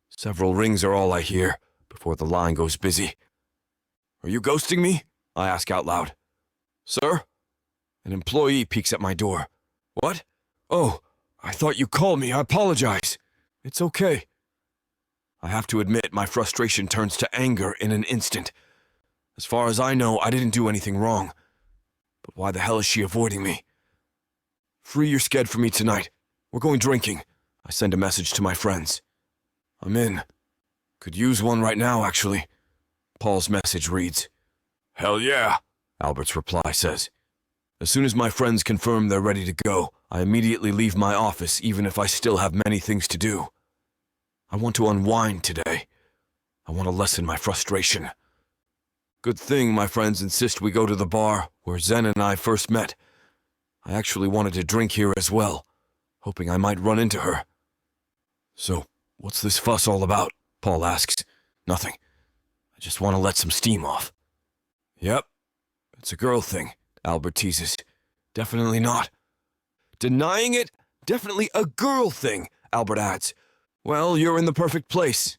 Several rings are all I hear before the line goes busy. Are you ghosting me? I ask out loud. Sir? An employee peeks at my door. What? Oh, I thought you called me. I apologize. It's okay. I have to admit my frustration turns to anger in an instant. As far as I know, I didn't do anything wrong. But why the hell is she avoiding me? Free your sked for me tonight. We're going drinking. I send a message to my friends. I'm in. Could use one right now, actually. Paul's message reads. Hell yeah, Albert's reply says. As soon as my friends confirm they're ready to go, I immediately leave my office even if I still have many things to do. I want to unwind today. I want to lessen my frustration. Good thing my friends insist we go to the bar where Zen and I first met. I actually wanted to drink here as well, hoping I might run into her. So, what's this fuss all about? Paul asks. Nothing. I just want to let some steam off. Yep, it's a girl thing, Albert teases. Definitely not. Denying it? Definitely a girl thing, Albert adds. Well, you're in the perfect place.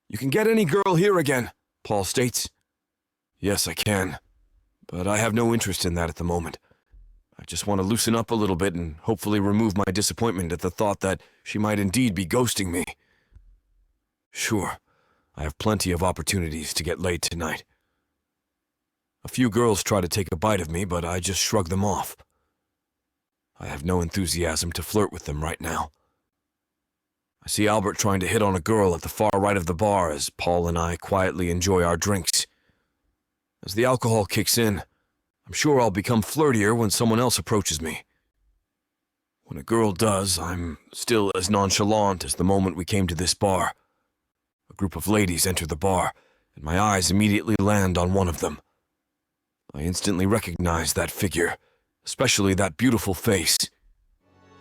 You can get any girl here again, Paul states. Yes, I can, but I have no interest in that at the moment. I just want to loosen up a little bit and hopefully remove my disappointment at the thought that she might indeed be ghosting me. Sure, I have plenty of opportunities to get laid tonight. A few girls try to take a bite of me, but I just shrug them off. I have no enthusiasm to flirt with them right now. I see Albert trying to hit on a girl at the far right of the bar as Paul and I quietly enjoy our drinks. As the alcohol kicks in, I'm sure I'll become flirtier when someone else approaches me. When a girl does, I'm still as nonchalant as the moment we came to this bar. A group of ladies enter the bar, and my eyes immediately land on one of them. I instantly recognize that figure, especially that beautiful face.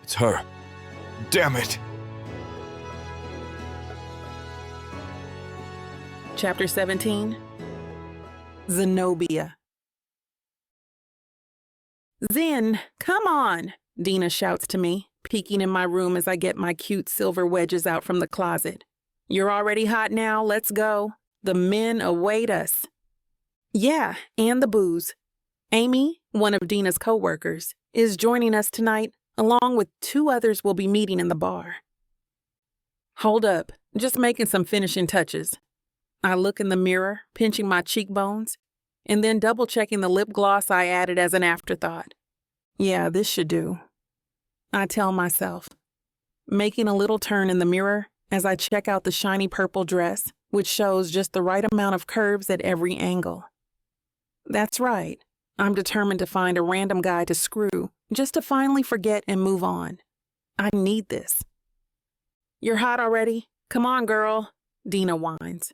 It's her. Damn it! Chapter 17. Zenobia. Zen, come on, Dina shouts to me, peeking in my room as I get my cute silver wedges out from the closet. You're already hot now, let's go. The men await us. Yeah, and the booze. Amy, one of Dina's co-workers, is joining us tonight, along with 2 others we'll be meeting in the bar. Hold up, just making some finishing touches. I look in the mirror, pinching my cheekbones, and then double-checking the lip gloss I added as an afterthought. Yeah, this should do. I tell myself, making a little turn in the mirror as I check out the shiny purple dress, which shows just the right amount of curves at every angle. That's right. I'm determined to find a random guy to screw, just to finally forget and move on. I need this. You're hot already? Come on, girl, Dina whines.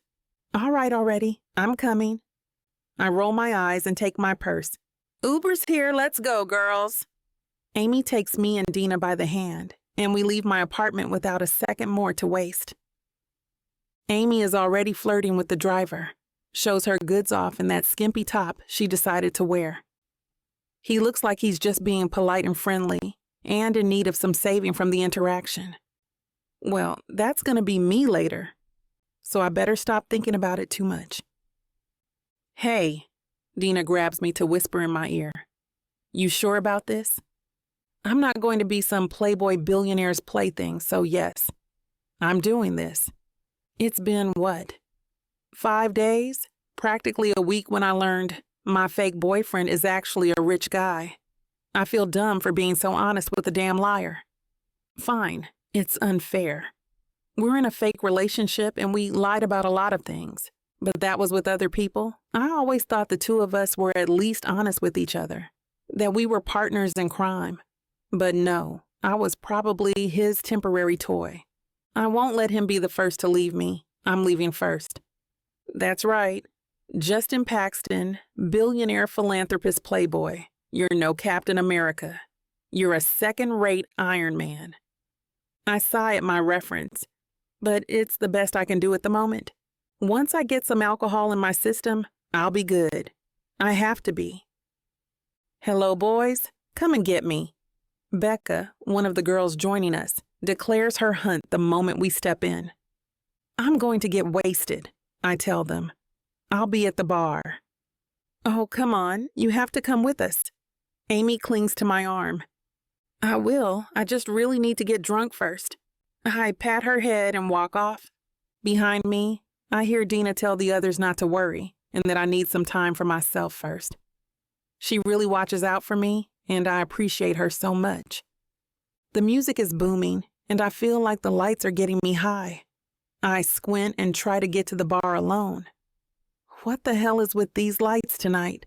All right already, I'm coming. I roll my eyes and take my purse. Uber's here, let's go, girls. Amy takes me and Dina by the hand, and we leave my apartment without a second more to waste. Amy is already flirting with the driver, shows her goods off in that skimpy top she decided to wear. He looks like he's just being polite and friendly, and in need of some saving from the interaction. Well, that's gonna be me later, so I better stop thinking about it too much. Hey, Dina grabs me to whisper in my ear. You sure about this? I'm not going to be some playboy billionaire's plaything, so yes, I'm doing this. It's been what? 5 days? Practically a week when I learned my fake boyfriend is actually a rich guy. I feel dumb for being so honest with a damn liar. Fine, it's unfair. We're in a fake relationship and we lied about a lot of things. But that was with other people. I always thought the two of us were at least honest with each other, that we were partners in crime. But no, I was probably his temporary toy. I won't let him be the first to leave me. I'm leaving first. That's right. Justin Paxton, billionaire philanthropist playboy. You're no Captain America. You're a second-rate Iron Man. I sigh at my reference, but it's the best I can do at the moment. Once I get some alcohol in my system, I'll be good. I have to be. Hello, boys. Come and get me. Becca, one of the girls joining us, declares her hunt the moment we step in. I'm going to get wasted, I tell them. I'll be at the bar. Oh, come on. You have to come with us. Amy clings to my arm. I will. I just really need to get drunk first. I pat her head and walk off. Behind me, I hear Dina tell the others not to worry and that I need some time for myself first. She really watches out for me, and I appreciate her so much. The music is booming, and I feel like the lights are getting me high. I squint and try to get to the bar alone. What the hell is with these lights tonight?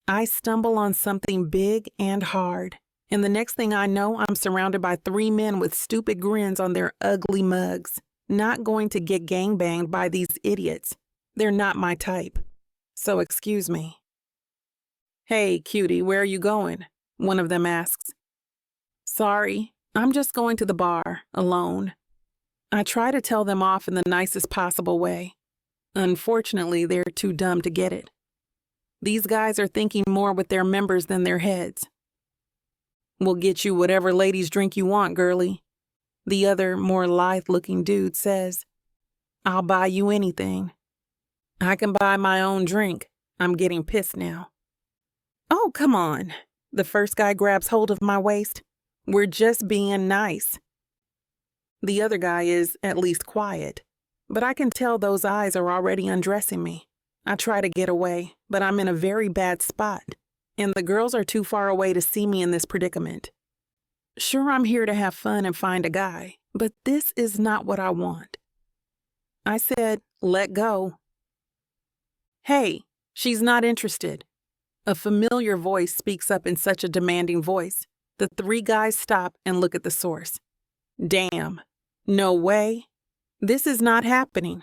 I stumble on something big and hard, and the next thing I know, I'm surrounded by 3 men with stupid grins on their ugly mugs. Not going to get gangbanged by these idiots. They're not my type. So excuse me. Hey, cutie, where are you going? One of them asks. Sorry, I'm just going to the bar, alone. I try to tell them off in the nicest possible way. Unfortunately, they're too dumb to get it. These guys are thinking more with their members than their heads. We'll get you whatever ladies drink you want, girlie. The other, more lithe-looking dude says, I'll buy you anything. I can buy my own drink. I'm getting pissed now. Oh, come on. The first guy grabs hold of my waist. We're just being nice. The other guy is at least quiet, but I can tell those eyes are already undressing me. I try to get away, but I'm in a very bad spot, and the girls are too far away to see me in this predicament. Sure, I'm here to have fun and find a guy, but this is not what I want. I said, let go. Hey, she's not interested. A familiar voice speaks up in such a demanding voice. The 3 guys stop and look at the source. Damn. No way. This is not happening.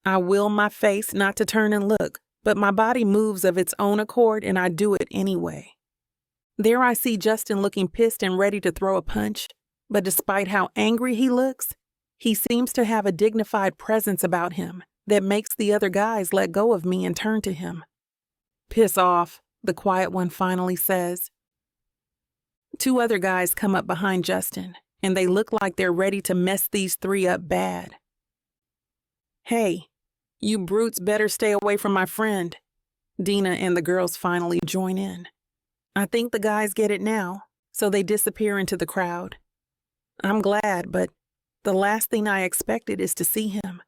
I will my face not to turn and look, but my body moves of its own accord and I do it anyway. There I see Justin looking pissed and ready to throw a punch, but despite how angry he looks, he seems to have a dignified presence about him that makes the other guys let go of me and turn to him. Piss off, the quiet one finally says. 2 other guys come up behind Justin, and they look like they're ready to mess these 3 up bad. Hey, you brutes better stay away from my friend. Dina and the girls finally join in. I think the guys get it now, so they disappear into the crowd. I'm glad, but the last thing I expected is to see him.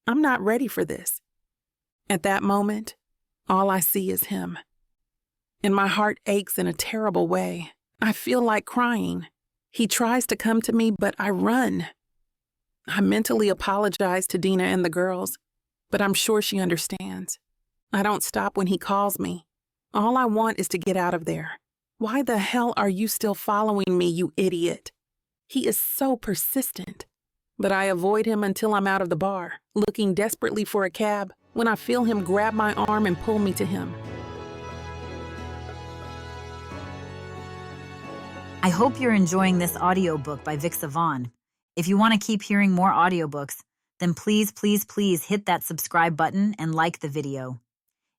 I'm not ready for this. At that moment, all I see is him. And my heart aches in a terrible way. I feel like crying. He tries to come to me, but I run. I mentally apologize to Dina and the girls, but I'm sure she understands. I don't stop when he calls me. All I want is to get out of there. Why the hell are you still following me, you idiot? He is so persistent. But I avoid him until I'm out of the bar, looking desperately for a cab, when I feel him grab my arm and pull me to him. I hope you're enjoying this audiobook by Vic Savon. If you want to keep hearing more audiobooks, then please hit that subscribe button and like the video.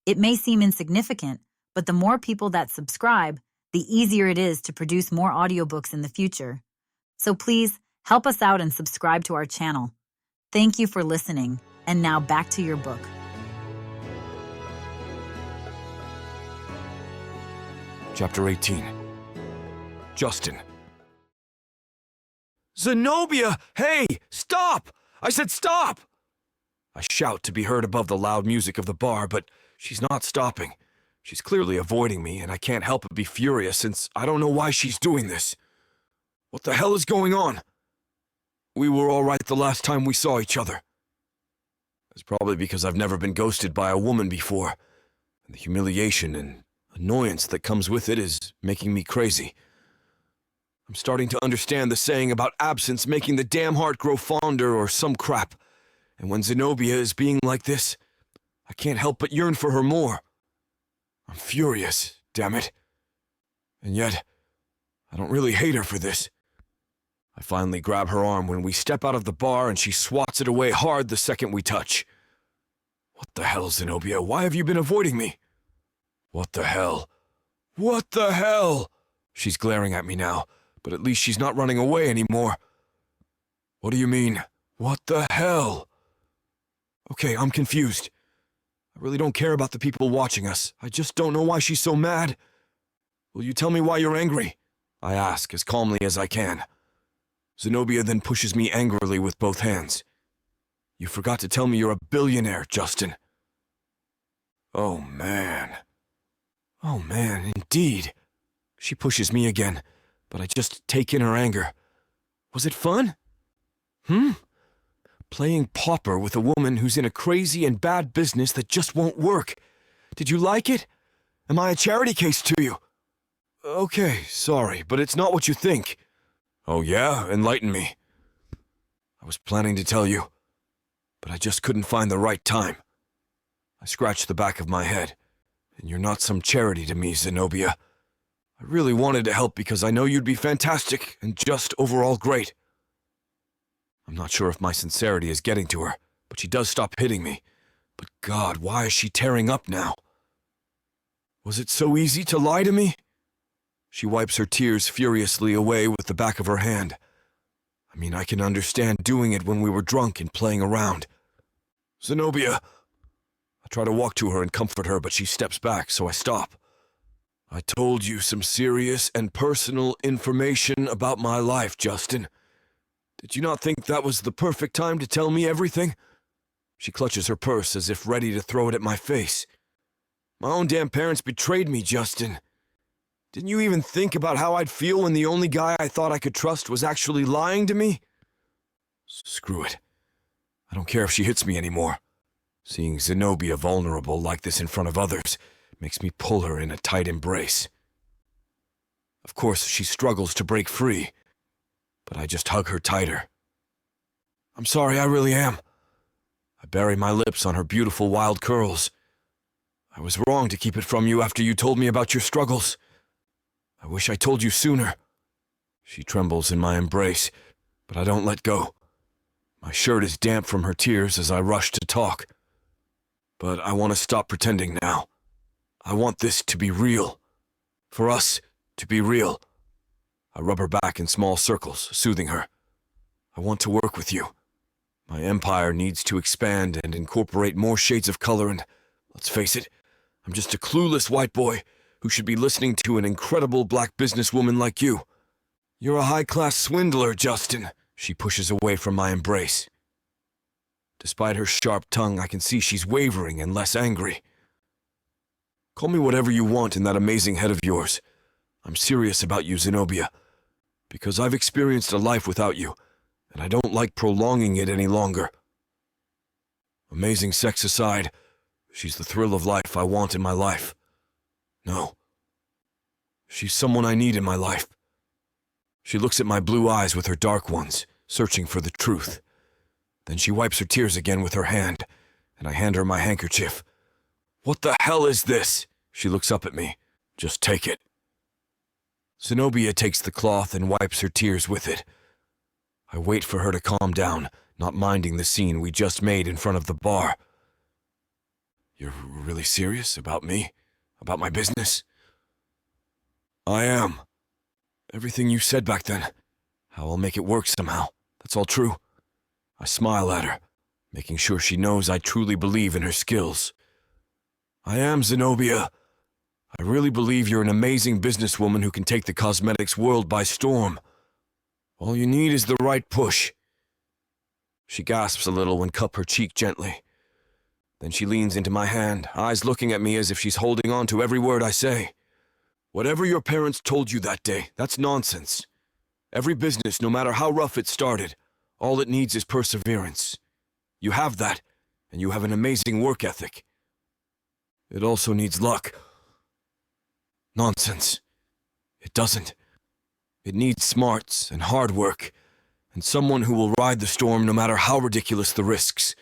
It may seem insignificant, but the more people that subscribe, the easier it is to produce more audiobooks in the future. So please, help us out and subscribe to our channel. Thank you for listening, and now back to your book. Chapter 18. Justin. Zenobia! Hey! Stop! I said stop! I shout to be heard above the loud music of the bar, but she's not stopping. She's clearly avoiding me, and I can't help but be furious since I don't know why she's doing this. What the hell is going on? We were all right the last time we saw each other. It's probably because I've never been ghosted by a woman before, and the humiliation and annoyance that comes with it is making me crazy. I'm starting to understand the saying about absence making the damn heart grow fonder or some crap, and when Zenobia is being like this, I can't help but yearn for her more. I'm furious, damn it. And yet, I don't really hate her for this. I finally grab her arm when we step out of the bar and she swats it away hard the second we touch. What the hell, Zenobia? Why have you been avoiding me? What the hell? What the hell? She's glaring at me now, but at least she's not running away anymore. What do you mean? What the hell? Okay, I'm confused. I really don't care about the people watching us. I just don't know why she's so mad. Will you tell me why you're angry? I ask as calmly as I can. Zenobia then pushes me angrily with both hands. You forgot to tell me you're a billionaire, Justin. Oh, man. Oh, man, indeed. She pushes me again, but I just take in her anger. Was it fun? Playing pauper with a woman who's in a crazy and bad business that just won't work. Did you like it? Am I a charity case to you? Okay, sorry, but it's not what you think. Oh yeah? Enlighten me. I was planning to tell you, but I just couldn't find the right time. I scratched the back of my head, and you're not some charity to me, Zenobia. I really wanted to help because I know you'd be fantastic and just overall great. I'm not sure if my sincerity is getting to her, but she does stop hitting me. But God, why is she tearing up now? Was it so easy to lie to me? She wipes her tears furiously away with the back of her hand. I mean, I can understand doing it when we were drunk and playing around. Zenobia! I try to walk to her and comfort her, but she steps back, so I stop. I told you some serious and personal information about my life, Justin. Did you not think that was the perfect time to tell me everything? She clutches her purse as if ready to throw it at my face. My own damn parents betrayed me, Justin. Didn't you even think about how I'd feel when the only guy I thought I could trust was actually lying to me? Screw it. I don't care if she hits me anymore. Seeing Zenobia vulnerable like this in front of others makes me pull her in a tight embrace. Of course, she struggles to break free, but I just hug her tighter. I'm sorry, I really am. I bury my lips on her beautiful wild curls. I was wrong to keep it from you after you told me about your struggles. I wish I told you sooner. She trembles in my embrace, but I don't let go. My shirt is damp from her tears as I rush to talk. But I want to stop pretending now. I want this to be real. For us to be real. I rub her back in small circles, soothing her. I want to work with you. My empire needs to expand and incorporate more shades of color and, let's face it, I'm just a clueless white boy who should be listening to an incredible black businesswoman like you. You're a high-class swindler, Justin. She pushes away from my embrace. Despite her sharp tongue, I can see she's wavering and less angry. Call me whatever you want in that amazing head of yours. I'm serious about you, Zenobia. Because I've experienced a life without you, and I don't like prolonging it any longer. Amazing sex aside, she's the thrill of life I want in my life. No. She's someone I need in my life. She looks at my blue eyes with her dark ones, searching for the truth. Then she wipes her tears again with her hand, and I hand her my handkerchief. "What the hell is this?" She looks up at me. "Just take it." Zenobia takes the cloth and wipes her tears with it. I wait for her to calm down, not minding the scene we just made in front of the bar. "You're really serious about me? About my business?" "I am. Everything you said back then, how I'll make it work somehow, that's all true." I smile at her, making sure she knows I truly believe in her skills. "I am, Zenobia. I really believe you're an amazing businesswoman who can take the cosmetics world by storm. All you need is the right push." She gasps a little and cups her cheek gently. Then she leans into my hand, eyes looking at me as if she's holding on to every word I say. "Whatever your parents told you that day, that's nonsense. Every business, no matter how rough it started, all it needs is perseverance. You have that, and you have an amazing work ethic. It also needs luck." "Nonsense. It doesn't. It needs smarts and hard work, and someone who will ride the storm no matter how ridiculous the risks.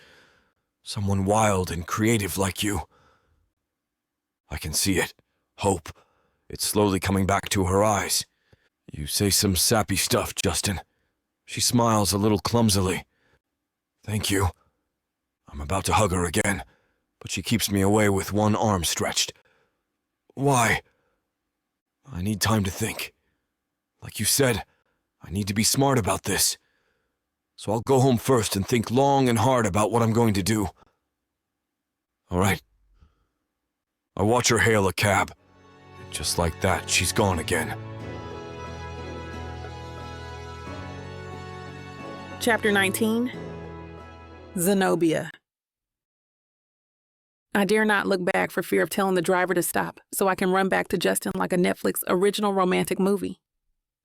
Someone wild and creative like you." I can see it. Hope. It's slowly coming back to her eyes. "You say some sappy stuff, Justin." She smiles a little clumsily. "Thank you." I'm about to hug her again, but she keeps me away with one arm stretched. "Why?" "I need time to think. Like you said, I need to be smart about this. So I'll go home first and think long and hard about what I'm going to do." "All right." I watch her hail a cab. And just like that, she's gone again. Chapter 19. Zenobia. I dare not look back for fear of telling the driver to stop, so I can run back to Justin like a Netflix original romantic movie.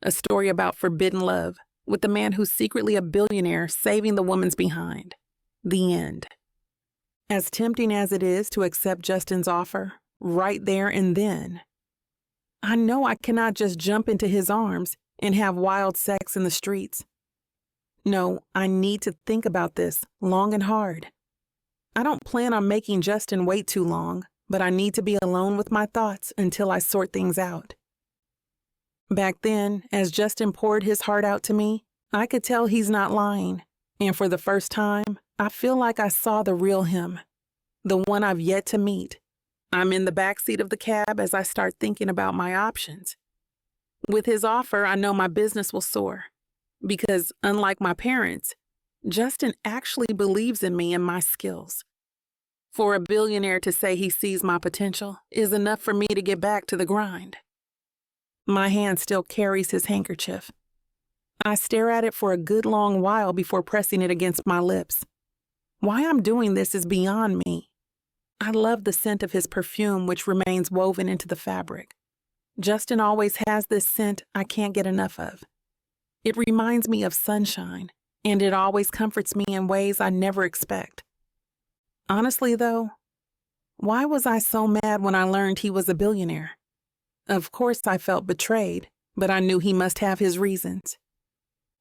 A story about forbidden love, with the man who's secretly a billionaire saving the woman's behind. The end. As tempting as it is to accept Justin's offer, right there and then, I know I cannot just jump into his arms and have wild sex in the streets. No, I need to think about this long and hard. I don't plan on making Justin wait too long, but I need to be alone with my thoughts until I sort things out. Back then, as Justin poured his heart out to me, I could tell he's not lying, and for the first time, I feel like I saw the real him, the one I've yet to meet. I'm in the backseat of the cab as I start thinking about my options. With his offer, I know my business will soar, because unlike my parents, Justin actually believes in me and my skills. For a billionaire to say he sees my potential is enough for me to get back to the grind. My hand still carries his handkerchief. I stare at it for a good long while before pressing it against my lips. Why I'm doing this is beyond me. I love the scent of his perfume, which remains woven into the fabric. Justin always has this scent I can't get enough of. It reminds me of sunshine, and it always comforts me in ways I never expect. Honestly, though, why was I so mad when I learned he was a billionaire? Of course I felt betrayed, but I knew he must have his reasons.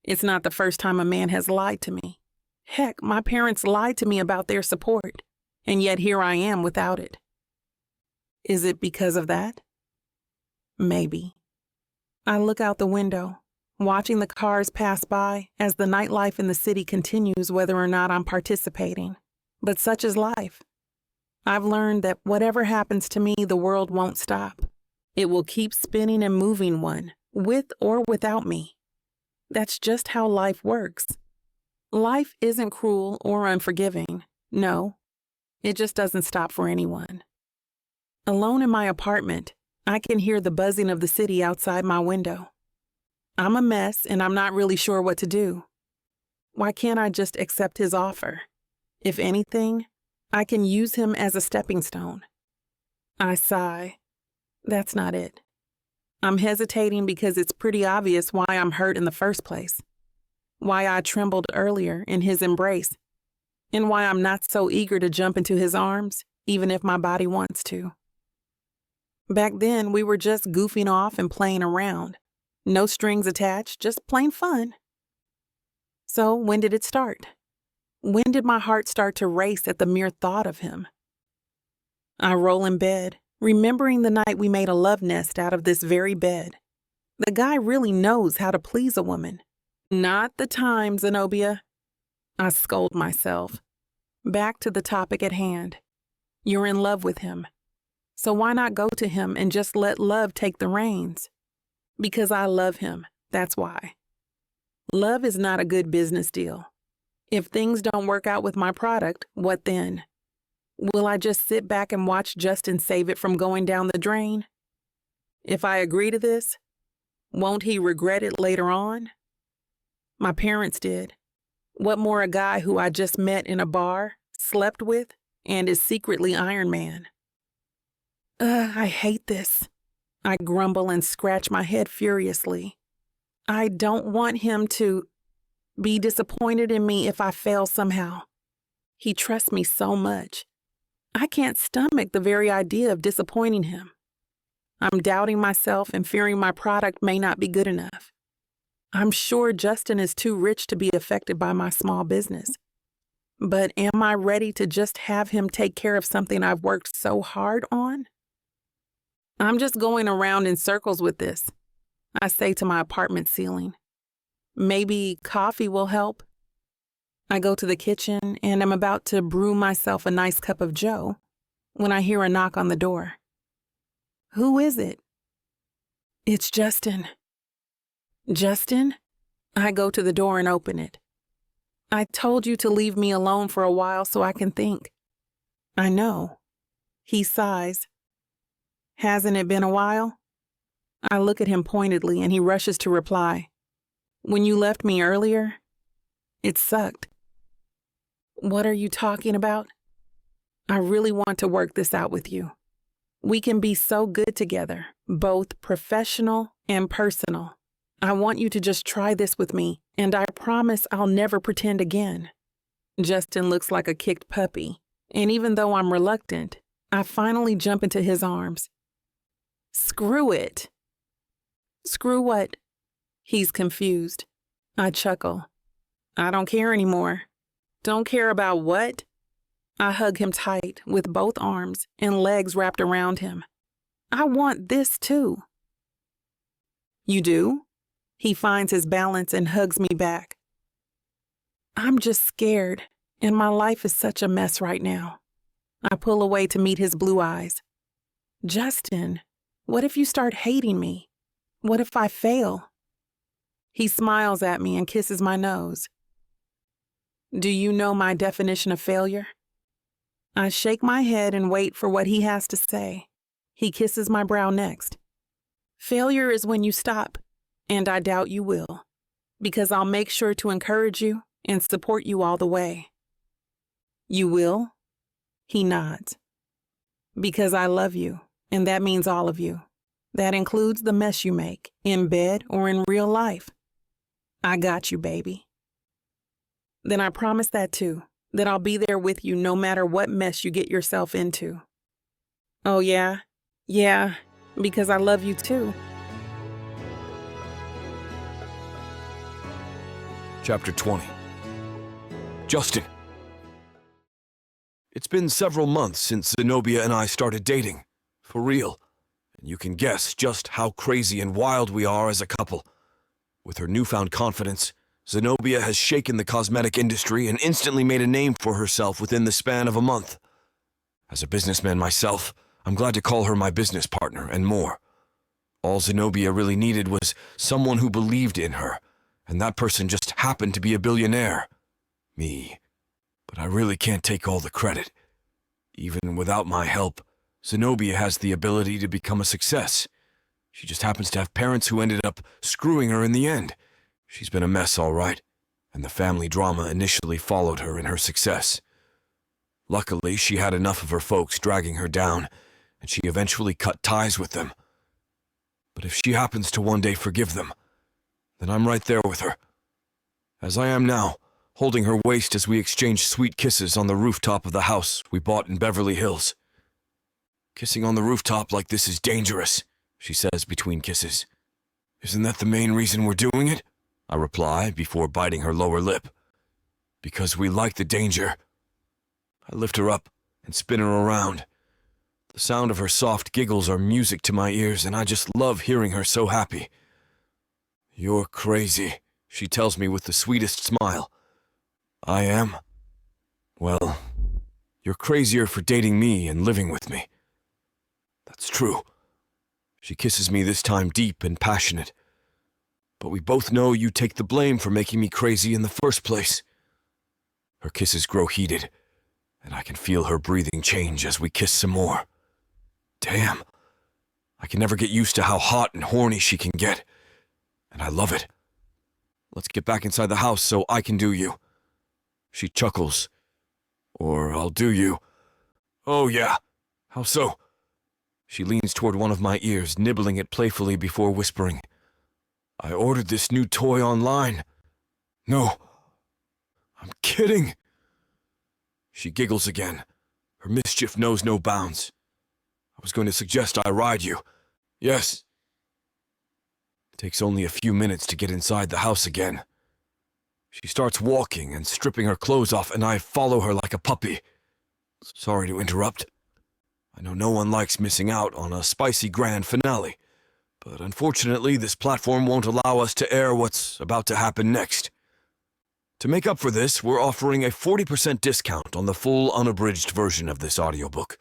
It's not the first time a man has lied to me. Heck, my parents lied to me about their support, and yet here I am without it. Is it because of that? Maybe. I look out the window, watching the cars pass by as the nightlife in the city continues whether or not I'm participating. But such is life. I've learned that whatever happens to me, the world won't stop. It will keep spinning and moving one, with or without me. That's just how life works. Life isn't cruel or unforgiving. No, it just doesn't stop for anyone. Alone in my apartment, I can hear the buzzing of the city outside my window. I'm a mess and I'm not really sure what to do. Why can't I just accept his offer? If anything, I can use him as a stepping stone. I sigh. That's not it. I'm hesitating because it's pretty obvious why I'm hurt in the first place. why I trembled earlier in his embrace, and why I'm not so eager to jump into his arms, even if my body wants to. Back then, we were just goofing off and playing around. No strings attached, just plain fun. So when did it start? When did my heart start to race at the mere thought of him? I roll in bed, remembering the night we made a love nest out of this very bed. The guy really knows how to please a woman. Not the time, Zenobia. I scold myself. Back to the topic at hand. You're in love with him. So why not go to him and just let love take the reins? Because I love him, that's why. Love is not a good business deal. If things don't work out with my product, what then? Will I just sit back and watch Justin save it from going down the drain? If I agree to this, won't he regret it later on? My parents did. What more a guy who I just met in a bar, slept with, and is secretly Iron Man? I hate this. I grumble and scratch my head furiously. I don't want him to be disappointed in me if I fail somehow. He trusts me so much. I can't stomach the very idea of disappointing him. I'm doubting myself and fearing my product may not be good enough. I'm sure Justin is too rich to be affected by my small business. But am I ready to just have him take care of something I've worked so hard on? I'm just going around in circles with this, I say to my apartment ceiling. Maybe coffee will help. I go to the kitchen and am about to brew myself a nice cup of joe when I hear a knock on the door. Who is it? It's Justin. Justin? I go to the door and open it. I told you to leave me alone for a while so I can think. I know. He sighs. Hasn't it been a while? I look at him pointedly and he rushes to reply. When you left me earlier, it sucked. What are you talking about? I really want to work this out with you. We can be so good together, both professional and personal. I want you to just try this with me, and I promise I'll never pretend again. Justin looks like a kicked puppy, and even though I'm reluctant, I finally jump into his arms. Screw it. Screw what? He's confused. I chuckle. I don't care anymore. Don't care about what? I hug him tight with both arms and legs wrapped around him. I want this too. You do? He finds his balance and hugs me back. I'm just scared, and my life is such a mess right now. I pull away to meet his blue eyes. Justin, what if you start hating me? What if I fail? He smiles at me and kisses my nose. Do you know my definition of failure? I shake my head and wait for what he has to say. He kisses my brow next. Failure is when you stop, and I doubt you will, because I'll make sure to encourage you and support you all the way. You will? He nods. Because I love you, and that means all of you. That includes the mess you make, in bed or in real life. I got you, baby. Then I promise that too, that I'll be there with you no matter what mess you get yourself into. Oh yeah? Yeah, because I love you too. Chapter 20. Justin. It's been several months since Zenobia and I started dating. For real. And you can guess just how crazy and wild we are as a couple. With her newfound confidence, Zenobia has shaken the cosmetic industry and instantly made a name for herself within the span of a month. As a businessman myself, I'm glad to call her my business partner and more. All Zenobia really needed was someone who believed in her, and that person just happened to be a billionaire. Me. But I really can't take all the credit. Even without my help, Zenobia has the ability to become a success. She just happens to have parents who ended up screwing her in the end. She's been a mess, all right, and the family drama initially followed her in her success. Luckily, she had enough of her folks dragging her down, and she eventually cut ties with them. But if she happens to one day forgive them, then I'm right there with her. as I am now, holding her waist as we exchange sweet kisses on the rooftop of the house we bought in Beverly Hills. Kissing on the rooftop like this is dangerous, she says between kisses. Isn't that the main reason we're doing it? I reply before biting her lower lip. Because we like the danger. I lift her up and spin her around. The sound of her soft giggles are music to my ears, and I just love hearing her so happy. You're crazy, she tells me with the sweetest smile. I am? Well, you're crazier for dating me and living with me. That's true. She kisses me this time deep and passionate. But we both know you take the blame for making me crazy in the first place. Her kisses grow heated, and I can feel her breathing change as we kiss some more. Damn. I can never get used to how hot and horny she can get, and I love it. Let's get back inside the house so I can do you. She chuckles. Or I'll do you. Oh yeah. How so? She leans toward one of my ears, nibbling it playfully before whispering. I ordered this new toy online. No. I'm kidding. She giggles again. Her mischief knows no bounds. I was going to suggest I ride you. Yes. It takes only a few minutes to get inside the house again. She starts walking and stripping her clothes off, and I follow her like a puppy. Sorry to interrupt. I know no one likes missing out on a spicy grand finale, but unfortunately this platform won't allow us to air what's about to happen next. To make up for this, we're offering a 40% discount on the full unabridged version of this audiobook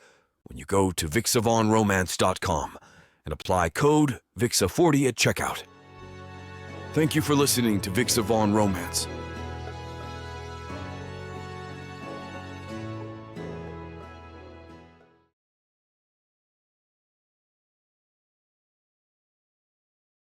when you go to VixAvaughnRomance.com and apply code VIXA40 at checkout. Thank you for listening to Vix of Vaughn Romance.